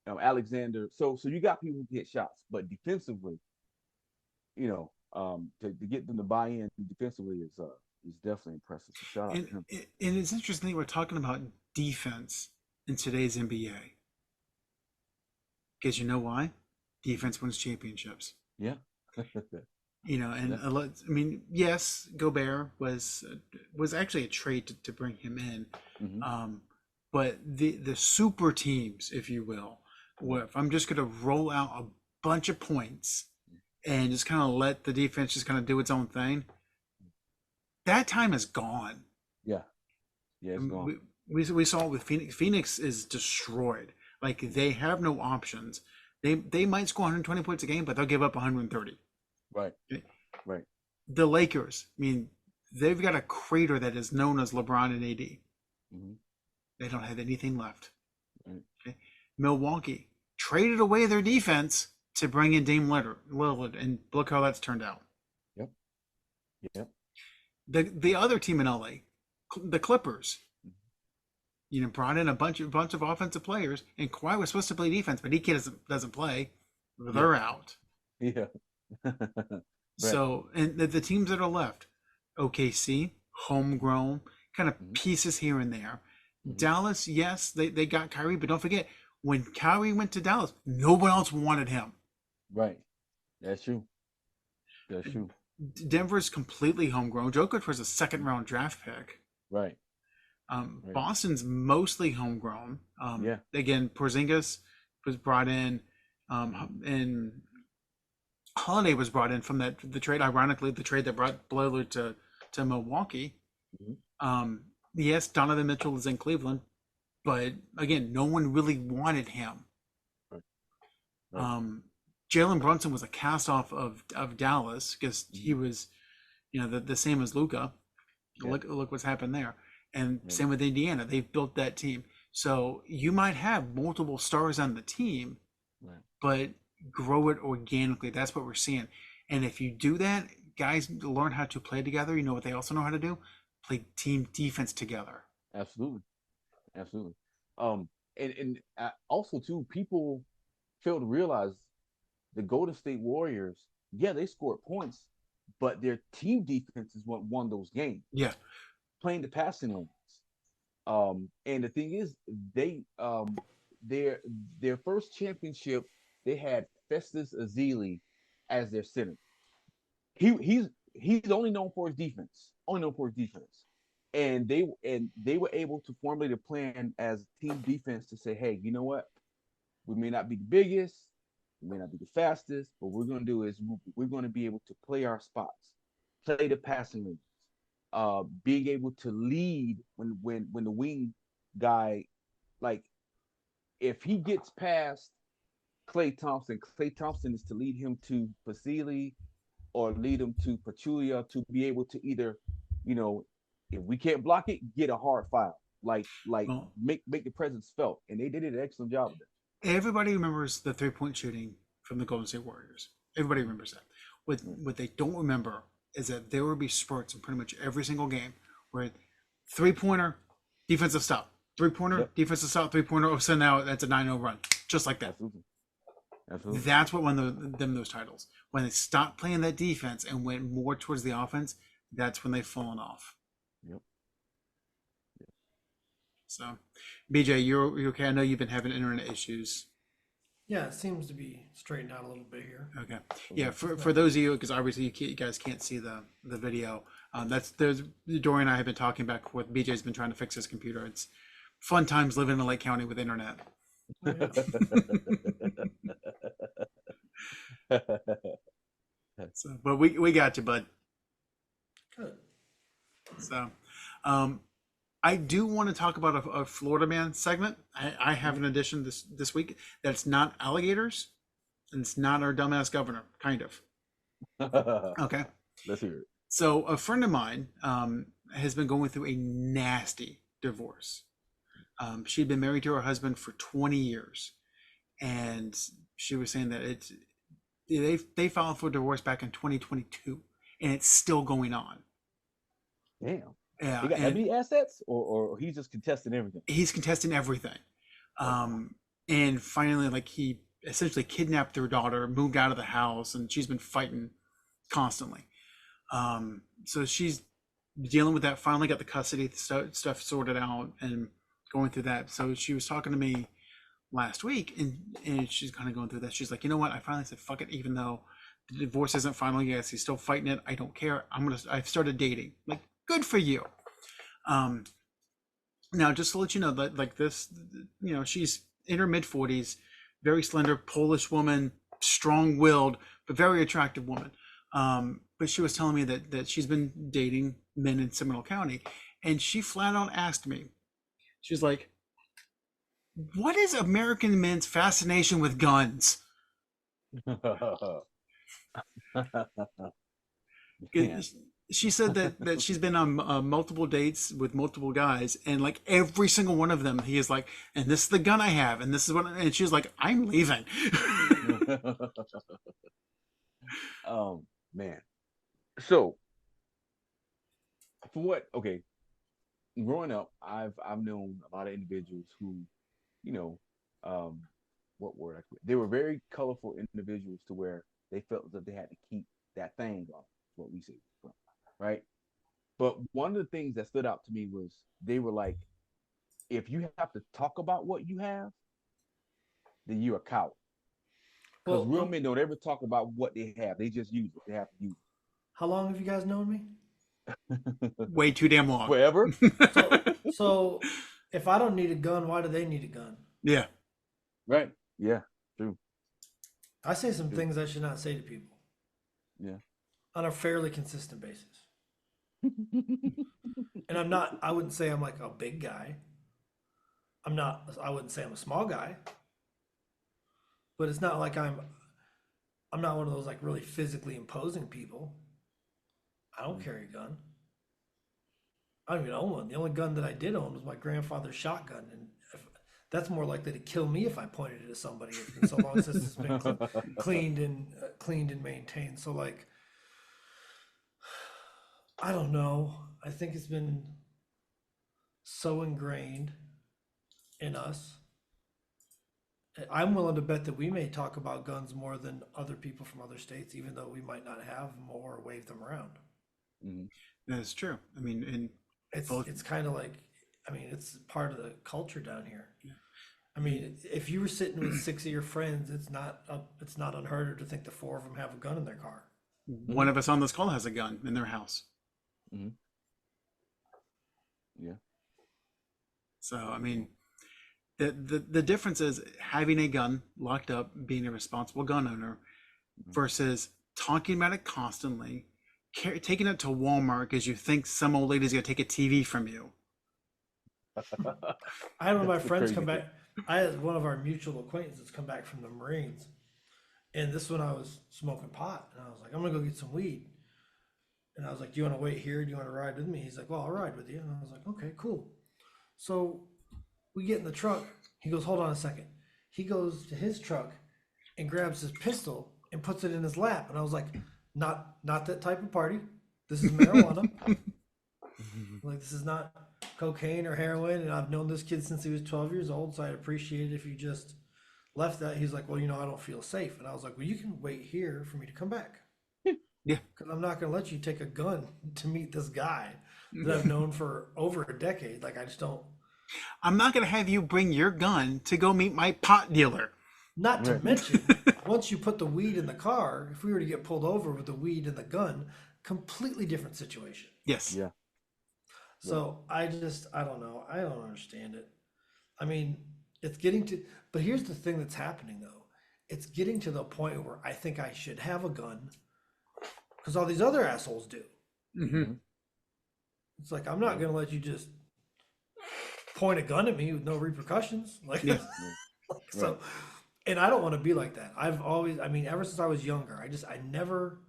Alexander. So you got people who can hit shots, but defensively, to get them to buy in defensively is definitely impressive. So shout out And to him. and it's interesting that we're talking about defense in today's NBA because you know why? Defense wins championships. Yeah. And Yeah. I mean, yes, Gobert was actually a trade to bring him in, Hmm. but the super teams, if you will, where if I'm just going to roll out a bunch of points and just kind of let the defense just kind of do its own thing, that time is gone. Yeah. Yeah, it's gone. We saw it with Phoenix. Phoenix is destroyed. Like, they have no options. They might score 120 points a game, but they'll give up 130. Right. Right. The Lakers, I mean, they've got a crater that is known as LeBron and AD. Mm-hmm. They don't have anything left. Right. Okay. Milwaukee traded away their defense to bring in Dame Lillard, and look how that's turned out. Yep. Yep. The other team in LA, the Clippers, brought in a bunch of offensive players, and Kawhi was supposed to play defense, but he doesn't play. They're out. Yeah. Right. So, and the teams that are left, OKC, homegrown, kind of pieces here and there. Dallas, yes, they got Kyrie, but don't forget, when Kyrie went to Dallas, no one else wanted him. Right. That's true. That's true. Denver's completely homegrown. Jokic was a second-round draft pick. Right. Right. Boston's mostly homegrown. Yeah. Again, Porzingis was brought in, and Holiday was brought in from the trade. Ironically, the trade that brought Lillard to Milwaukee. Mm-hmm. Yes, Donovan Mitchell is in Cleveland, but again, no one really wanted him. Right. Right. Jalen Brunson was a cast off of Dallas because he was, the same as Luka. Yeah. Look what's happened there. And same with Indiana. They've built that team. So you might have multiple stars on the team, but grow it organically. That's what we're seeing. And if you do that, guys learn how to play together. You know what they also know how to do? Play team defense together. Absolutely. Absolutely. And also too, people fail to realize the Golden State Warriors, yeah, they scored points, but their team defense is what won those games. Yeah. Playing the passing lanes. And the thing is, they their first championship, they had Festus Ezeli as their center. He's only known for his defense. And they were able to formulate a plan as team defense to say, hey, you know what? We may not be the biggest, we may not be the fastest, but what we're going to do is we're going to be able to play our spots, play the passing lanes, being able to lead when the wing guy, like, if he gets past Klay Thompson is to lead him to Vasily or lead him to Pachulia to be able to either, if we can't block it, get a hard foul. Like make the presence felt. And they did an excellent job of it. Everybody remembers the 3-point shooting from the Golden State Warriors. Everybody remembers that. What they don't remember is that there will be spurts in pretty much every single game where 3-pointer, defensive stop. 3-pointer, defensive stop, 3-pointer. Oh, so now that's a 9-0 run. Just like that. Absolutely. That's what won them those titles. When they stopped playing that defense and went more towards the offense, that's when they've fallen off. Yep. So, BJ, you're okay? I know you've been having internet issues. Yeah, it seems to be straightened out a little bit here. Okay. Yeah, for those of you, because obviously you guys can't see the video, there's Dorian and I have been talking back with BJ's been trying to fix his computer. It's fun times living in Lake County with internet. Oh, yeah. So, but we got you, bud. Good. So, I do want to talk about a Florida Man segment. I have an addition this week that's not alligators, and it's not our dumbass governor, kind of. Okay. Let's hear it. So a friend of mine has been going through a nasty divorce. She'd been married to her husband for 20 years, and she was saying that they filed for divorce back in 2022, and it's still going on. Damn. Yeah. He got heavy assets, or he's just contesting everything. He's contesting everything. And finally, like, he essentially kidnapped their daughter, moved out of the house, and she's been fighting constantly. So she's dealing with that. Finally got the custody stuff sorted out and going through that. So she was talking to me last week, and she's kind of going through that. She's like, you know what? I finally said, fuck it. Even though the divorce isn't final yet, he's still fighting it. I don't care. I've started dating. Like, good for you. Now, just to let you know that, like, this, she's in her mid-40s, very slender, Polish woman, strong-willed but very attractive woman. But she was telling me that she's been dating men in Seminole County, and she flat out asked me, she's like, "What is American men's fascination with guns?" Yeah. She said that she's been on multiple dates with multiple guys, and like every single one of them, he is like, "And this is the gun I have, and this is what," and she's like, "I'm leaving." Man. So, for what? Okay, growing up, I've known a lot of individuals who, you know, um, what word? They were very colorful individuals to where they felt that they had to keep that thing on. What we say, right? But one of the things that stood out to me was they were like, if you have to talk about what you have, then you're a coward. Because Well, real men don't ever talk about what they have. They just use it. They have to use how long have you guys known me? it. Way too damn long. Forever. So if I don't need a gun, why do they need a gun? Yeah. Right. Yeah. True. I say some things I should not say to people Yeah. on a fairly consistent basis. And I wouldn't say I'm like a big guy. I wouldn't say I'm a small guy. But it's not like I'm not one of those like really physically imposing people. I don't carry a gun. I don't even own one. The only gun that I did own was my grandfather's shotgun, and that's more likely to kill me if I pointed it at somebody. It's been so long since it's been cleaned and maintained. So like, I don't know. I think it's been so ingrained in us. I'm willing to bet that we may talk about guns more than other people from other states, even though we might not have them or wave them around. Mhm. That's true. I mean, and It's kind of like, I mean, it's part of the culture down here. I mean, if you were sitting with 6 of your friends, it's not unheard of to think the 4 of them have a gun in their car. one of us on this call has a gun in their house. Mhm. Yeah. So I mean, the difference is having a gun locked up, being a responsible gun owner, versus talking about it constantly, taking it to Walmart because you think some old lady's gonna take a TV from you. I had one of my That's the friends crazy come thing. back. I had one of our mutual acquaintances come back from the Marines, and this one I was smoking pot, and I was like, I'm gonna go get some weed, and I was like, do you want to wait here? Do you want to ride with me? He's like, well, I'll ride with you, and I was like, okay, cool. So we get in the truck. He goes, hold on a second. He goes to his truck and grabs his pistol and puts it in his lap, and I was like, not that type of party. This is marijuana. Like, this is not cocaine or heroin, and I've known this kid since he was 12 years old, so I'd appreciate it if you just left that. He's like, well, I don't feel safe. And I was like, well, you can wait here for me to come back. Yeah. Because I'm not going to let you take a gun to meet this guy that I've known for over a decade. Like, I just don't. I'm not gonna have you bring your gun to go meet my pot dealer. Not to Right. mention, once you put the weed in the car, if we were to get pulled over with the weed and the gun, completely different situation. Yes. Yeah. So I don't know. I don't understand it. I mean, it's getting to, but here's the thing that's happening though. It's getting to the point where I think I should have a gun because all these other assholes do. Mm-hmm. It's like, I'm not going to let you just point a gun at me with no repercussions. Like, Yeah. so, and I don't want to be like that. I've always, I mean, ever since I was younger, I never,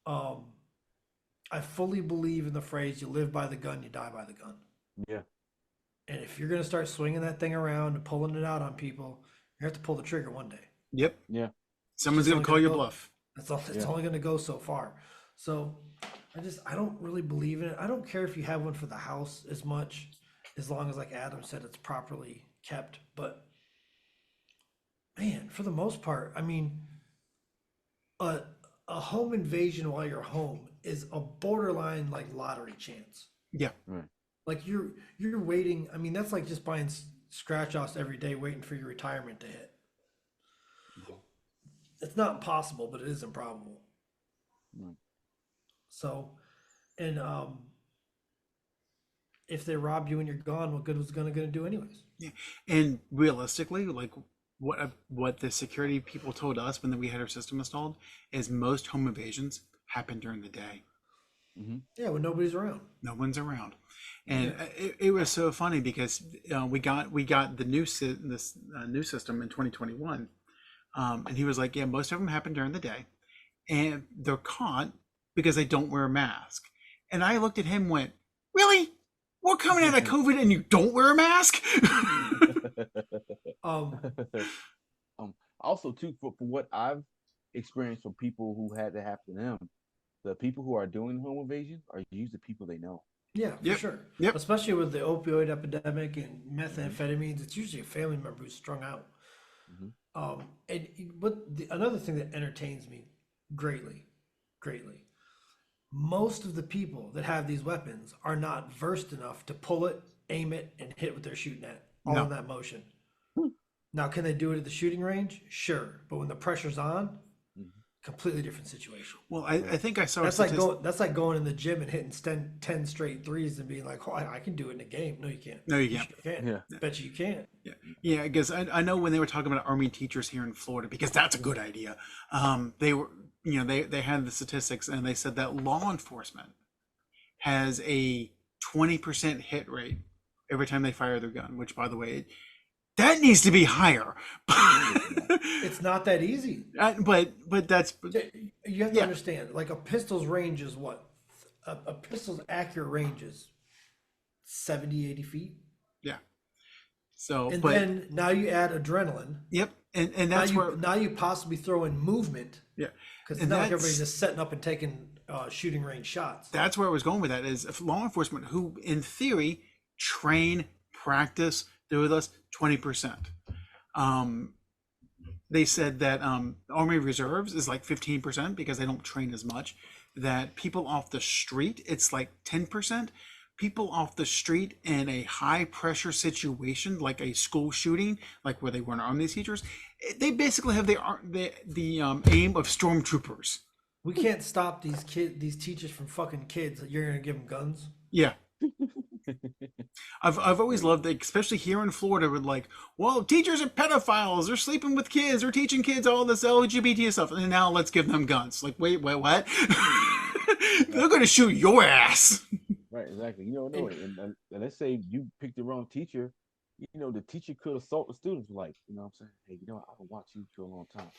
I fully believe in the phrase, you live by the gun, you die by the gun. Yeah. And if you're going to start swinging that thing around and pulling it out on people, you have to pull the trigger one day. Yep. Yeah. Someone's Just gonna only call your go- bluff. That's all. It's Yeah. only going to go so far. So I don't really believe in it. I don't care if you have one for the house as much, as long as, like Adam said, it's properly kept. But man, for the most part, I mean, a home invasion while you're home is a borderline like lottery chance. Yeah. Right. Like you're waiting. I mean, that's like just buying scratch offs every day, waiting for your retirement to hit. It's not impossible, but it is improbable. Right. So, and if they rob you and you're gone, what good was it gonna do anyways? Yeah. And realistically, like what the security people told us when we had our system installed is most home invasions happen during the day. Yeah, when nobody's around. No one's around, and it was so funny because we got the new new system in 2021, and he was like, yeah, most of them happen during the day, and they're caught because they don't wear a mask. And I looked at him and went, really? We're coming out of COVID and you don't wear a mask? Also, too, for what I've experienced from people who had that happen to them, the people who are doing home invasion are usually people they know. Yeah, for Yep. sure. Yep. Especially with the opioid epidemic and methamphetamines, it's usually a family member who's strung out. Another thing that entertains me greatly, most of the people that have these weapons are not versed enough to pull it, aim it, and hit what they're shooting at, all No. in that motion. Now, can they do it at the shooting range? Sure, but when the pressure's on, completely different situation. Well, I think I saw That's like going in the gym and hitting 10 straight threes and being like, "Oh, I can do it in a game." No, you can't. No, you can't. Sure can. Yeah. Bet you can't. Yeah, because I know when they were talking about Army teachers here in Florida, because that's a good idea. They were, they had the statistics and they said that law enforcement has a 20% hit rate every time they fire their gun, which, by the way, that needs to be higher. It's not that easy. But that's You have to understand, like a pistol's range is what? A pistol's accurate range is 70, 80 feet. yeah. So, And but then now you add adrenaline. yep, and that's where Now you possibly throw in movement. yeah, Because it's and not like that's- everybody's just setting up and taking shooting range shots. that's where I was going with that is if law enforcement who in theory train, practice, they're with us 20%. They said that Army Reserves is like 15% because they don't train as much. That people off the street, it's like 10%. People off the street in a high pressure situation, like a school shooting, like where they weren't armed these teachers, they basically have the aim of stormtroopers. We can't stop these teachers from fucking kids. You're gonna give them guns. Yeah. I've always loved it, especially here in Florida, with like, well, teachers are pedophiles, they're sleeping with kids, they're teaching kids all this LGBT stuff, and now let's give them guns. Like, wait, what? They're gonna shoot your ass. Right, exactly. You don't know it. And let's say you picked the wrong teacher, the teacher could assault the students, like, what I'm saying? Hey, I've been watching you for a long time.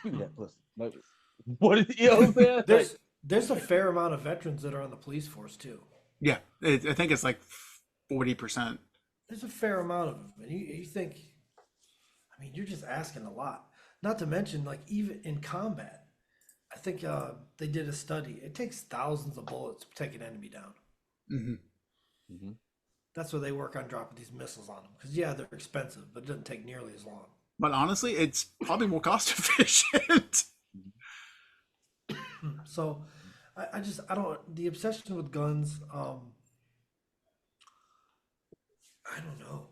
Give me that pussy. Like, what is, what I'm saying? There's a fair amount of veterans that are on the police force too. Yeah, I think it's like 40%. There's a fair amount of them, and you think, I mean, you're just asking a lot. Not to mention, like even in combat, I think they did a study. It takes thousands of bullets to take an enemy down. That's where they work on dropping these missiles on them. Because yeah, they're expensive, but it doesn't take nearly as long. But honestly, it's probably more cost efficient. So, I don't. The obsession with guns. I don't know.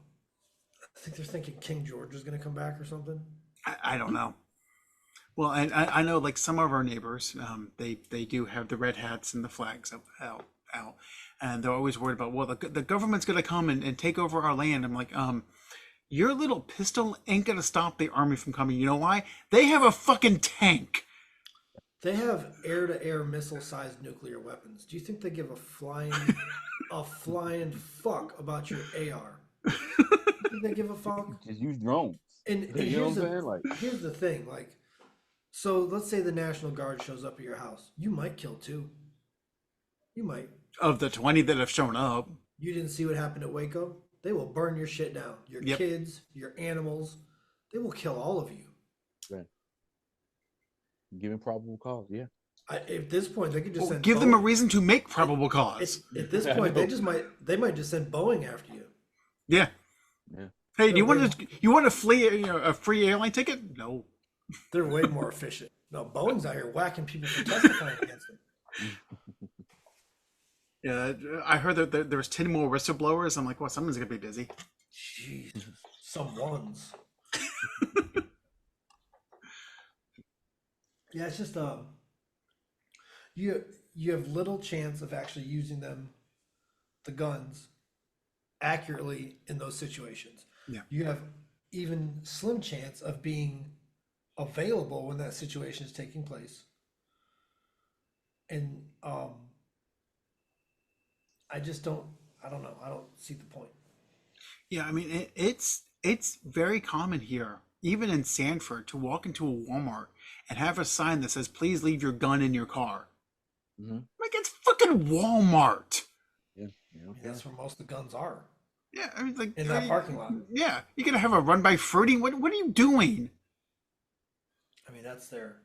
I think they're thinking King George is going to come back or something. I don't know. Well, and I know like some of our neighbors, they do have the red hats and the flags out, and they're always worried about, well, the government's going to come and take over our land. I'm like, your little pistol ain't going to stop the army from coming. You know why? They have a fucking tank. They have air-to-air missile-sized nuclear weapons. Do you think they give a flying fuck about your AR? You think they give a fuck? Just use drones. And You know what I'm saying? Like, here's the thing, like, so let's say the National Guard shows up at your house. You might kill two. You might. Of the 20 that have shown up. You didn't see what happened at Waco? They will burn your shit down. Your Yep. kids, your animals. They will kill all of you. right. Giving probable cause, yeah. At this point, they could just Well, send give them a Boeing. reason to make probable cause. At this point, they might just send Boeing after you. Yeah. Yeah. Hey, do you want to flee a free airline ticket? No. They're way more efficient. No, Boeing's out here whacking people for testifying against them. Yeah, I heard that there was 10 more whistleblowers. I'm like, well, someone's gonna be busy. Jeez, some ones. Yeah, it's just you have little chance of actually using the guns accurately in those situations. Yeah. You have even slim chance of being available when that situation is taking place. And I just don't. I don't know. I don't see the point. Yeah, I mean it's very common here, even in Sanford, to walk into a Walmart and have a sign that says, "Please leave your gun in your car." Mm-hmm. Like it's fucking Walmart. Yeah, I mean, that's where most of the guns are, Yeah, I mean, like, in that parking lot. yeah, you're gonna have a run by fruity. What are you doing? I mean, that's their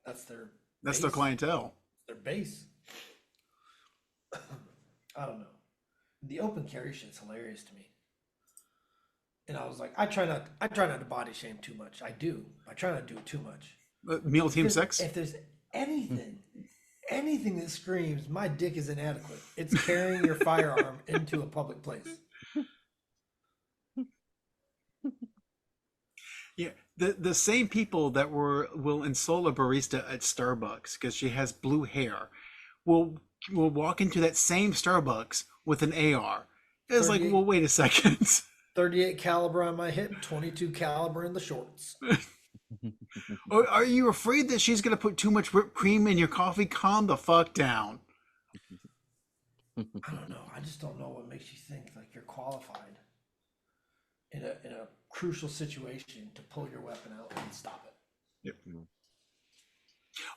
That's their base. clientele. Their base. I don't know. The open carry shit's hilarious to me. And I was like, I try not to body shame too much. I do. I try not to do it too much. Meal Team Because 6. if there's anything that screams my dick is inadequate, it's carrying your firearm into a public place. Yeah, the same people that will insult a barista at Starbucks because she has blue hair will walk into that same Starbucks with an AR. It's like, 38 well, wait a second. 38 caliber on my hip, 22 caliber in the shorts. Are you afraid that she's gonna put too much whipped cream in your coffee? Calm the fuck down. I don't know. I just don't know what makes you think like you're qualified in a crucial situation to pull your weapon out and stop it. Yep.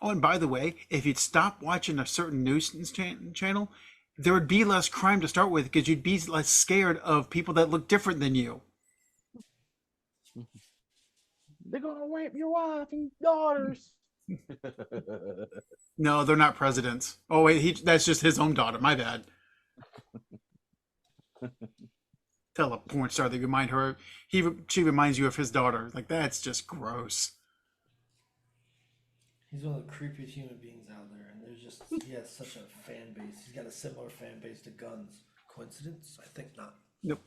Oh, and by the way, if you'd stop watching a certain news channel, there would be less crime to start with because you'd be less scared of people that look different than you. They're gonna rape your wife and daughters. No, they're not presidents. Oh wait, that's just his own daughter. My bad. Tell a porn star that remind her she reminds you of his daughter. Like that's just gross. He's one of the creepiest human beings out there, and he has such a fan base. He's got a similar fan base to Guns. Coincidence? I think not. Nope.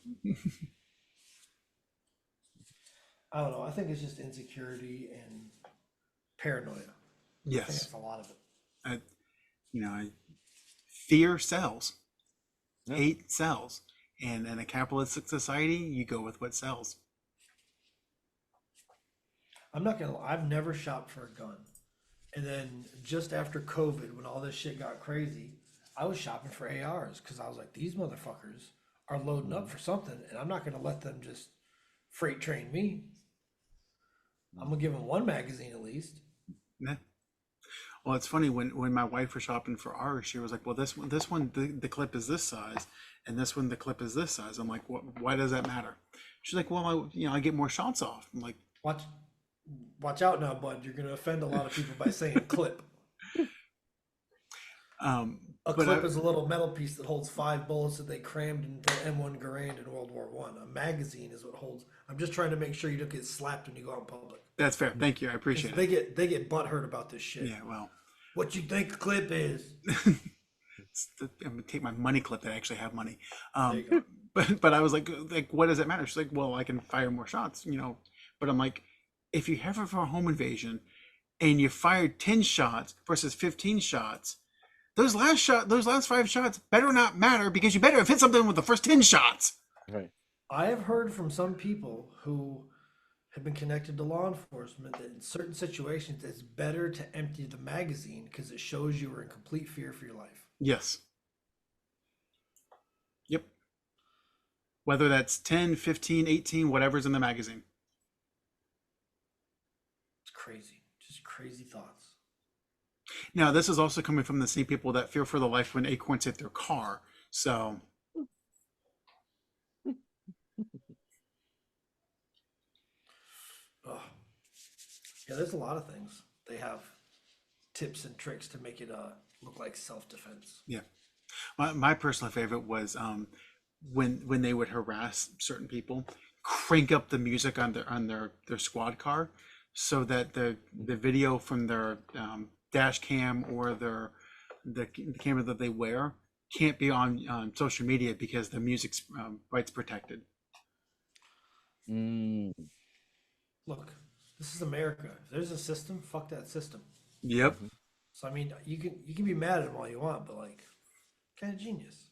I don't know. I think it's just insecurity and paranoia. I think Yes. that's a lot of it. Fear sells. Yeah. Hate sells. And in a capitalistic society, you go with what sells. I'm not gonna lie, I've never shopped for a gun. And then just after COVID, when all this shit got crazy, I was shopping for ARs because I was like, these motherfuckers are loading up for something, and I'm not gonna let them just freight train me. I'm gonna give them one magazine at least. Yeah. Well, it's funny when my wife was shopping for ours, she was like, "Well, this one, the clip is this size, and this one, the clip is this size." I'm like, Why does that matter?" She's like, "Well, I get more shots off." I'm like, Watch out now, bud. You're gonna offend a lot of people by saying clip. A but clip is a little metal piece that holds 5 bullets that they crammed into M1 Garand in World War One. A magazine is what holds. I'm just trying to make sure you don't get slapped when you go out in public. That's fair. Thank you. I appreciate They it. get butthurt about this shit. Yeah. Well, What you think a clip is? I'm gonna take my money clip that I actually have money. There you go. But I was like, what does it matter? She's like, well, I can fire more shots, But I'm like, if you have it for a home invasion, and you fired 10 shots versus 15 shots, those last 5 shots better not matter because you better have hit something with the first 10 shots. Right. I have heard from some people who have been connected to law enforcement that in certain situations it's better to empty the magazine because it shows you were in complete fear for your life. Yes. Yep. Whether that's 10, 15, 18, whatever's in the magazine. It's crazy. Just crazy thoughts. Now, this is also coming from the same people that fear for their life when acorns hit their car. So, Ugh. Yeah, there's a lot of things. They have tips and tricks to make it look like self-defense. yeah. My personal favorite was when they would harass certain people, crank up the music on their squad car so that the video from their dash cam or the camera that they wear can't be on social media because the music's rights protected. Look, this is America. If there's a system, fuck that system. Yep. So I mean, you can be mad at them all you want, but like, kind of genius.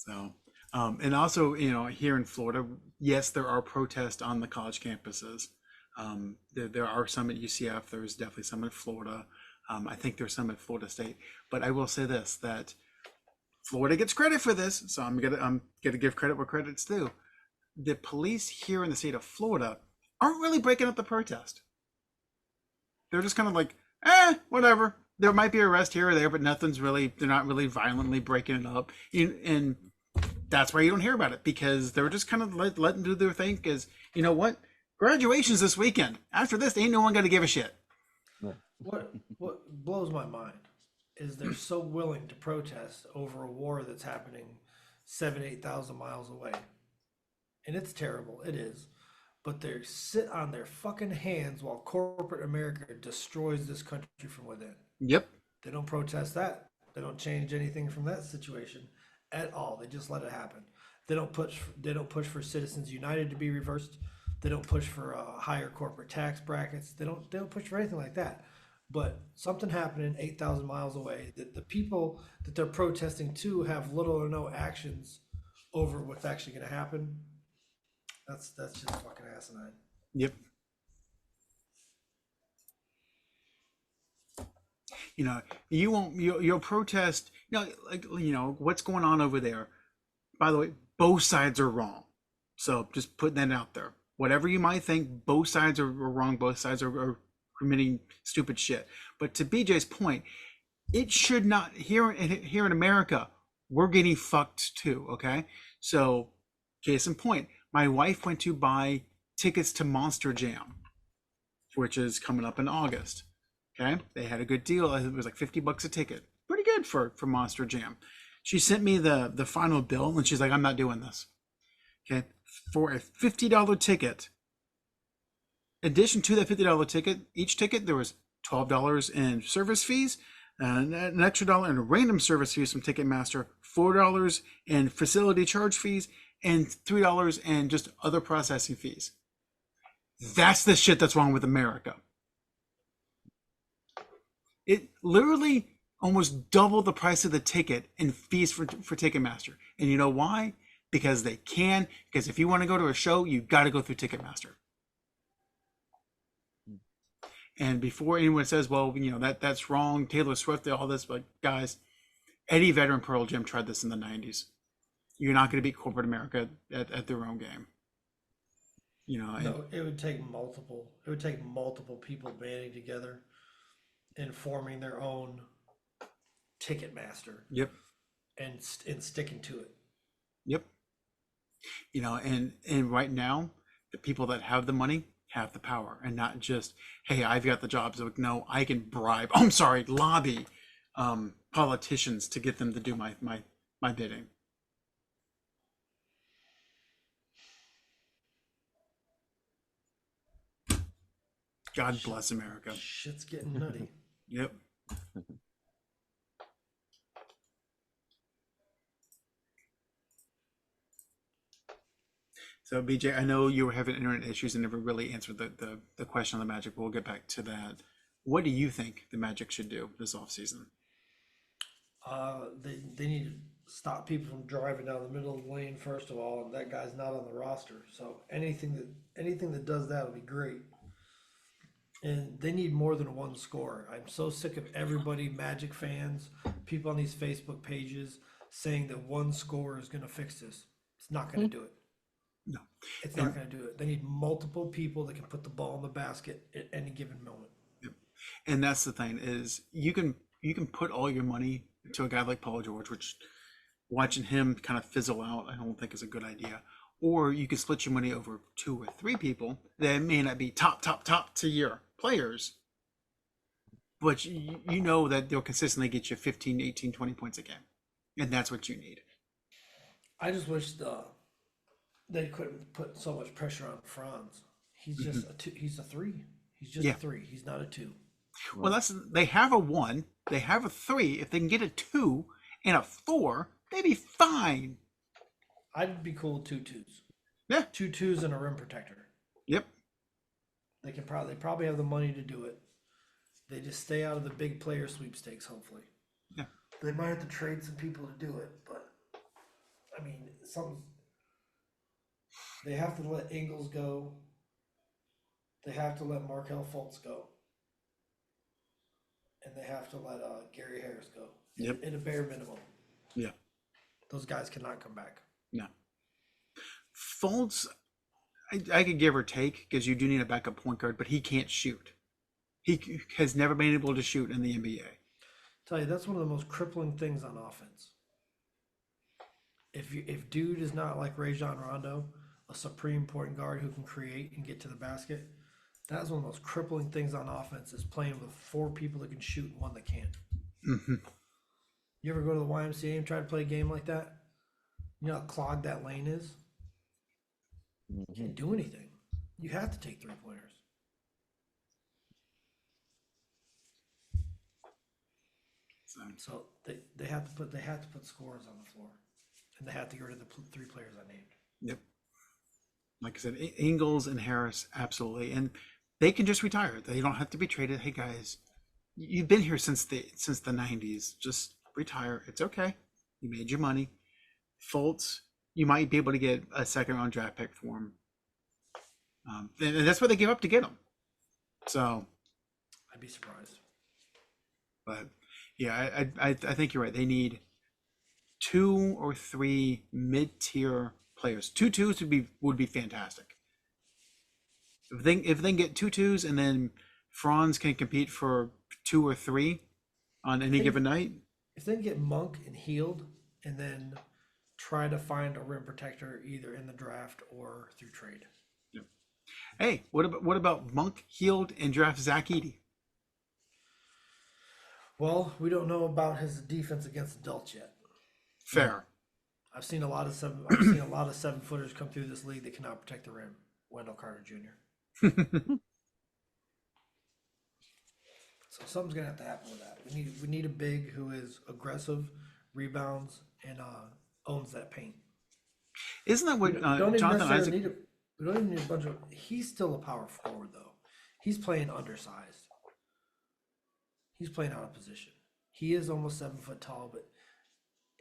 So, and also, here in Florida, yes, there are protests on the college campuses. There are some at UCF. There's definitely some in Florida. I think there's some at Florida State. But I will say this, that Florida gets credit for this, so I'm gonna give credit where credit's due. The police here in the state of Florida aren't really breaking up the protest. They're just kind of like, whatever. There might be arrest here or there, but they're not really violently breaking it up. And that's why you don't hear about it, because they're just kind of letting do their thing. Because you know what? Graduation's this weekend. After this, ain't no one going to give a shit. What blows my mind is they're so willing to protest over a war that's happening 7,000-8,000 miles away. And it's terrible. It is. But they sit on their fucking hands while corporate America destroys this country from within. Yep. They don't protest that. They don't change anything from that situation at all. They just let it happen. They don't push for Citizens United to be reversed. They don't push for higher corporate tax brackets. They don't push for anything like that. But something happening 8,000 miles away, that the people that they're protesting to have little or no actions over what's actually going to happen. That's just fucking asinine. Yep. You'll protest. What's going on over there. By the way, both sides are wrong. So just putting that out there. Whatever you might think, both sides are wrong. Both sides are committing stupid shit. But to BJ's point, it should not. Here in America, we're getting fucked too. Okay, so case in point, my wife went to buy tickets to Monster Jam, which is coming up in August. Okay, they had a good deal. It was like $50 a ticket. Pretty good for Monster Jam. She sent me the final bill, and she's like, "I'm not doing this." Okay, for a $50 ticket. In addition to that $50 ticket, each ticket there was $12 in service fees, and an extra dollar in random service fees from Ticketmaster, $4 in facility charge fees, and $3 in just other processing fees. That's the shit that's wrong with America. It literally almost doubled the price of the ticket in fees for Ticketmaster. And you know why? Because they can. Because if you want to go to a show, you got to go through Ticketmaster. And before anyone says, well, that's wrong, Taylor Swift, all this, but guys, Eddie Vedder and Pearl Jam tried this in the 90s. You're not going to beat corporate America at their own game. No, it would take multiple people banding together and forming their own Ticketmaster. Yep. And sticking to it. Yep. And right now, the people that have the money have the power, and not just, hey, I've got the jobs. Like, no, I can lobby politicians to get them to do my bidding. God bless America. Shit's getting nutty. Yep. So BJ, I know you were having internet issues and never really answered the question on the Magic, but we'll get back to that. What do you think the Magic should do this offseason? They need to stop people from driving down the middle of the lane, first of all, and that guy's not on the roster. So anything that does that will be great. And they need more than one scorer. I'm so sick of everybody, Magic fans, people on these Facebook pages saying that one scorer is going to fix this. It's not going to do it. No. It's not going to do it. They need multiple people that can put the ball in the basket at any given moment. Yep. And that's the thing, is you can put all your money to a guy like Paul George, which watching him kind of fizzle out, I don't think is a good idea. Or you can split your money over 2 or 3 people that may not be top tier players, but you know that they'll consistently get you 15, 18, 20 points a game. And that's what you need. I just wish they couldn't put so much pressure on Franz. He's just he's a 3. He's just a 3. He's not a 2. Well, they have a 1, they have a 3. If they can get a 2 and a 4, they'd be fine. I'd be cool with 2 2s. Yeah. 2 2s and a rim protector. Yep. They probably have the money to do it. They just stay out of the big player sweepstakes, hopefully. Yeah. They might have to trade some people to do it, but something. They have to let Ingles go. They have to let Markel Fultz go, and they have to let Gary Harris go. Yep. In a bare minimum. Yeah. Those guys cannot come back. No. Fultz, I could give or take because you do need a backup point guard, but he can't shoot. He has never been able to shoot in the NBA. Tell you, that's one of the most crippling things on offense. If dude is not like Rajon Rondo, a supreme point guard who can create and get to the basket, that's one of the most crippling things on offense is playing with 4 people that can shoot and 1 that can't. Mm-hmm. You ever go to the YMCA and try to play a game like that? You know how clogged that lane is? You can't do anything. You have to take 3-pointers. So they have to put scorers on the floor, and they have to get rid of the 3 players I named. Yep. Like I said, Ingles and Harris, absolutely, and they can just retire. They don't have to be traded. Hey guys, you've been here since the '90s. Just retire. It's okay. You made your money. Fultz, you might be able to get a 2nd-round draft pick for him, and that's what they gave up to get him. So, I'd be surprised. But yeah, I think you're right. They need 2 or 3 mid-tier players. 2 twos would be fantastic. If they can get 2 twos and then Franz can compete for 2 or 3 on any given night. If they can get Monk and Healed and then try to find a rim protector either in the draft or through trade. Yep. Hey, what about Monk, Healed, and draft Zach Edey? Well, we don't know about his defense against adults yet. Fair. I've seen a lot of 7-footers come through this league that cannot protect the rim. Wendell Carter Jr. So something's gonna have to happen with that. We need a big who is aggressive, rebounds, and owns that paint. Isn't that what Jonathan Isaac? We don't even need a bunch of. He's still a power forward though. He's playing undersized. He's playing out of position. He is almost 7 foot tall, but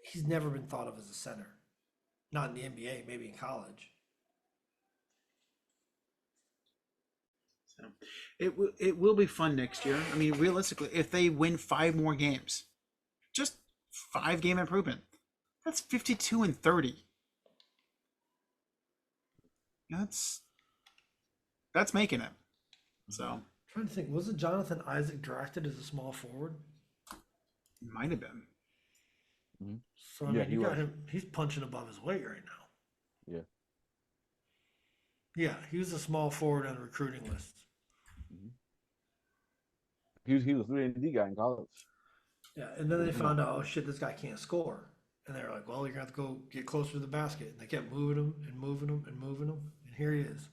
he's never been thought of as a center. Not in the NBA, maybe in college. So it will be fun next year. I mean, realistically, if they win 5 more games, just 5-game improvement, that's 52-30. That's making it. So I'm trying to think, wasn't Jonathan Isaac drafted as a small forward? Might have been. Mm-hmm. So I mean, you got him. He's punching above his weight right now. Yeah. Yeah, he was a small forward on the recruiting list. Mm-hmm. He was a 3-and-D guy in college. Yeah, and then they found out, oh shit, this guy can't score. And they're like, well, you're gonna have to go get closer to the basket. And they kept moving him and moving him and moving him, and here he is.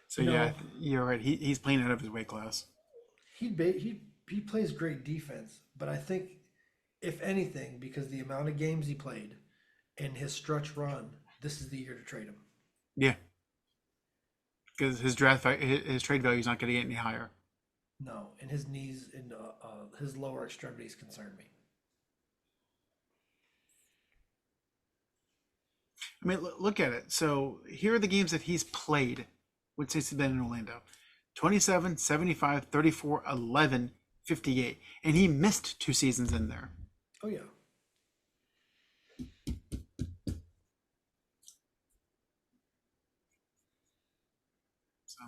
So yeah, you're right. He's playing out of his weight class. He plays great defense, but I think if anything, because the amount of games he played and his stretch run, this is the year to trade him. Yeah, because his trade value is not going to get any higher. No, and his knees and his lower extremities concern me. I mean, look at it. So here are the games that he's played since he's been in Orlando. 27, 75, 34, 11, 58. And he missed 2 seasons in there. Oh, yeah. So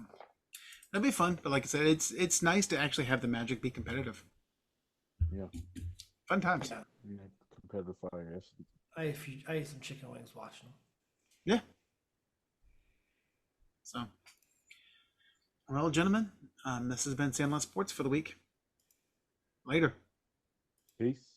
that'll be fun. But like I said, it's nice to actually have the Magic be competitive. Yeah. Fun times. Yeah. Competitive fire, yes. I ate some chicken wings watching them. Yeah. So, well, gentlemen, this has been Sandlot Sports for the week. Later. Peace.